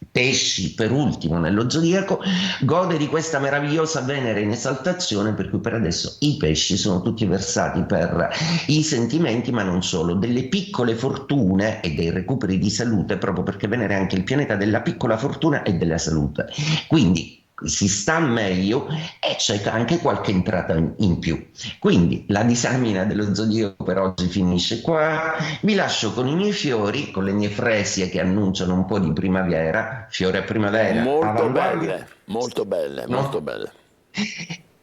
Pesci, per ultimo nello zodiaco, gode di questa meravigliosa Venere in esaltazione, per cui per adesso i pesci sono tutti versati per i sentimenti, ma non solo, delle piccole fortune e dei recuperi di salute, proprio perché Venere è anche il pianeta della piccola fortuna e della salute. Quindi si sta meglio e c'è anche qualche entrata in più. Quindi la disamina dello zodiaco per oggi finisce qua. Vi lascio con i miei fiori, con le mie fresie che annunciano un po' di primavera, fiore a primavera. Molto belle, molto belle, no? Molto belle.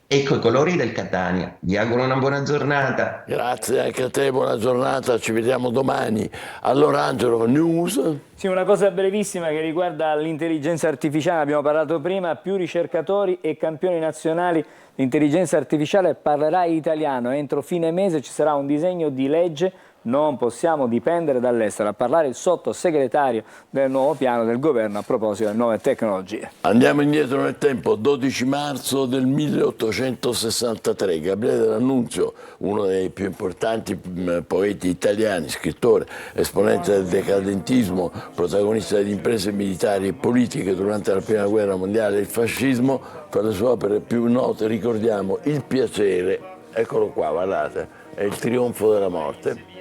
Ecco i colori del Catania. Vi auguro una buona giornata. Grazie anche a te, buona giornata, ci vediamo domani. Allora Angelo, news? Sì, una cosa brevissima che riguarda l'intelligenza artificiale, abbiamo parlato prima, più ricercatori e campioni nazionali. L'intelligenza artificiale parlerà italiano, entro fine mese ci sarà un disegno di legge. Non possiamo dipendere dall'estero. A parlare il sottosegretario del nuovo piano del governo a proposito delle nuove tecnologie. Andiamo indietro nel tempo, 12 marzo del 1863. Gabriele D'Annunzio, uno dei più importanti poeti italiani, scrittore, esponente del decadentismo, protagonista delle imprese militari e politiche durante la Prima Guerra Mondiale e il fascismo. Per le sue opere più note ricordiamo Il piacere, eccolo qua, guardate, è Il trionfo della morte.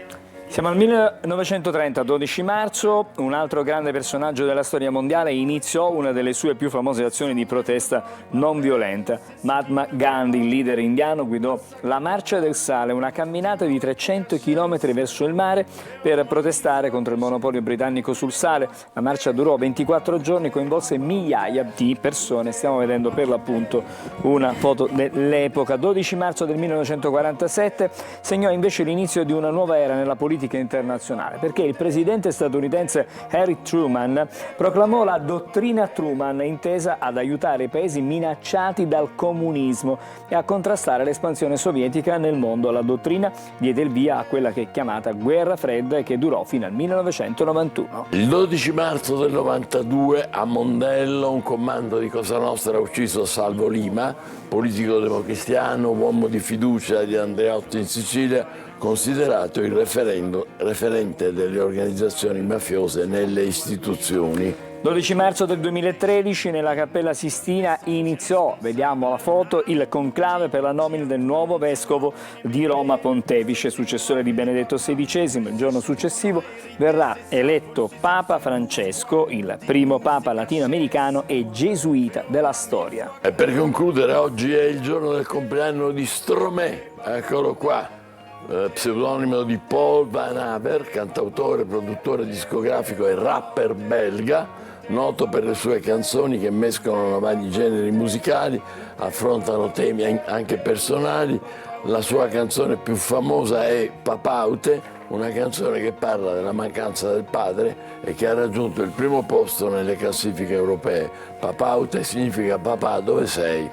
Siamo al 1930, 12 marzo, un altro grande personaggio della storia mondiale iniziò una delle sue più famose azioni di protesta non violenta. Mahatma Gandhi, il leader indiano, guidò la Marcia del Sale, una camminata di 300 km verso il mare per protestare contro il monopolio britannico sul sale. La marcia durò 24 giorni, coinvolse migliaia di persone. Stiamo vedendo per l'appunto una foto dell'epoca. 12 marzo del 1947 segnò invece l'inizio di una nuova era nella politica internazionale, perché il presidente statunitense Harry Truman proclamò la dottrina Truman, intesa ad aiutare i paesi minacciati dal comunismo e a contrastare l'espansione sovietica nel mondo. La dottrina diede il via a quella che è chiamata Guerra Fredda e che durò fino al 1991. Il 12 marzo del 92 a Mondello un comando di Cosa Nostra ha ucciso Salvo Lima, politico democristiano, uomo di fiducia di Andreotti in Sicilia, considerato il referente delle organizzazioni mafiose nelle istituzioni. 12 marzo del 2013 nella Cappella Sistina iniziò, vediamo la foto, il conclave per la nomina del nuovo vescovo di Roma Pontefice, successore di Benedetto XVI. Il giorno successivo verrà eletto Papa Francesco, il primo Papa latinoamericano e gesuita della storia. E per concludere, oggi è il giorno del compleanno di Stromae, eccolo qua. Pseudonimo di Paul Van Haver, cantautore, produttore discografico e rapper belga, noto per le sue canzoni che mescolano vari generi musicali, affrontano temi anche personali. La sua canzone più famosa è Papaute, una canzone che parla della mancanza del padre e che ha raggiunto il primo posto nelle classifiche europee. Papaute significa papà dove sei,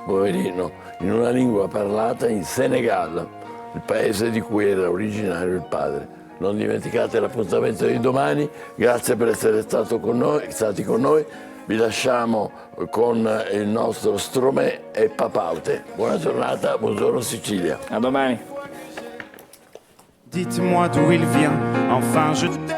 poverino, in una lingua parlata in Senegal. il paese di cui era originario il padre. Non dimenticate l'appuntamento di domani, grazie per essere stati con noi. Vi lasciamo con il nostro Stromè e Papaute. Buona giornata, buongiorno Sicilia. A domani. Dites-moi d'où il vient, enfin je...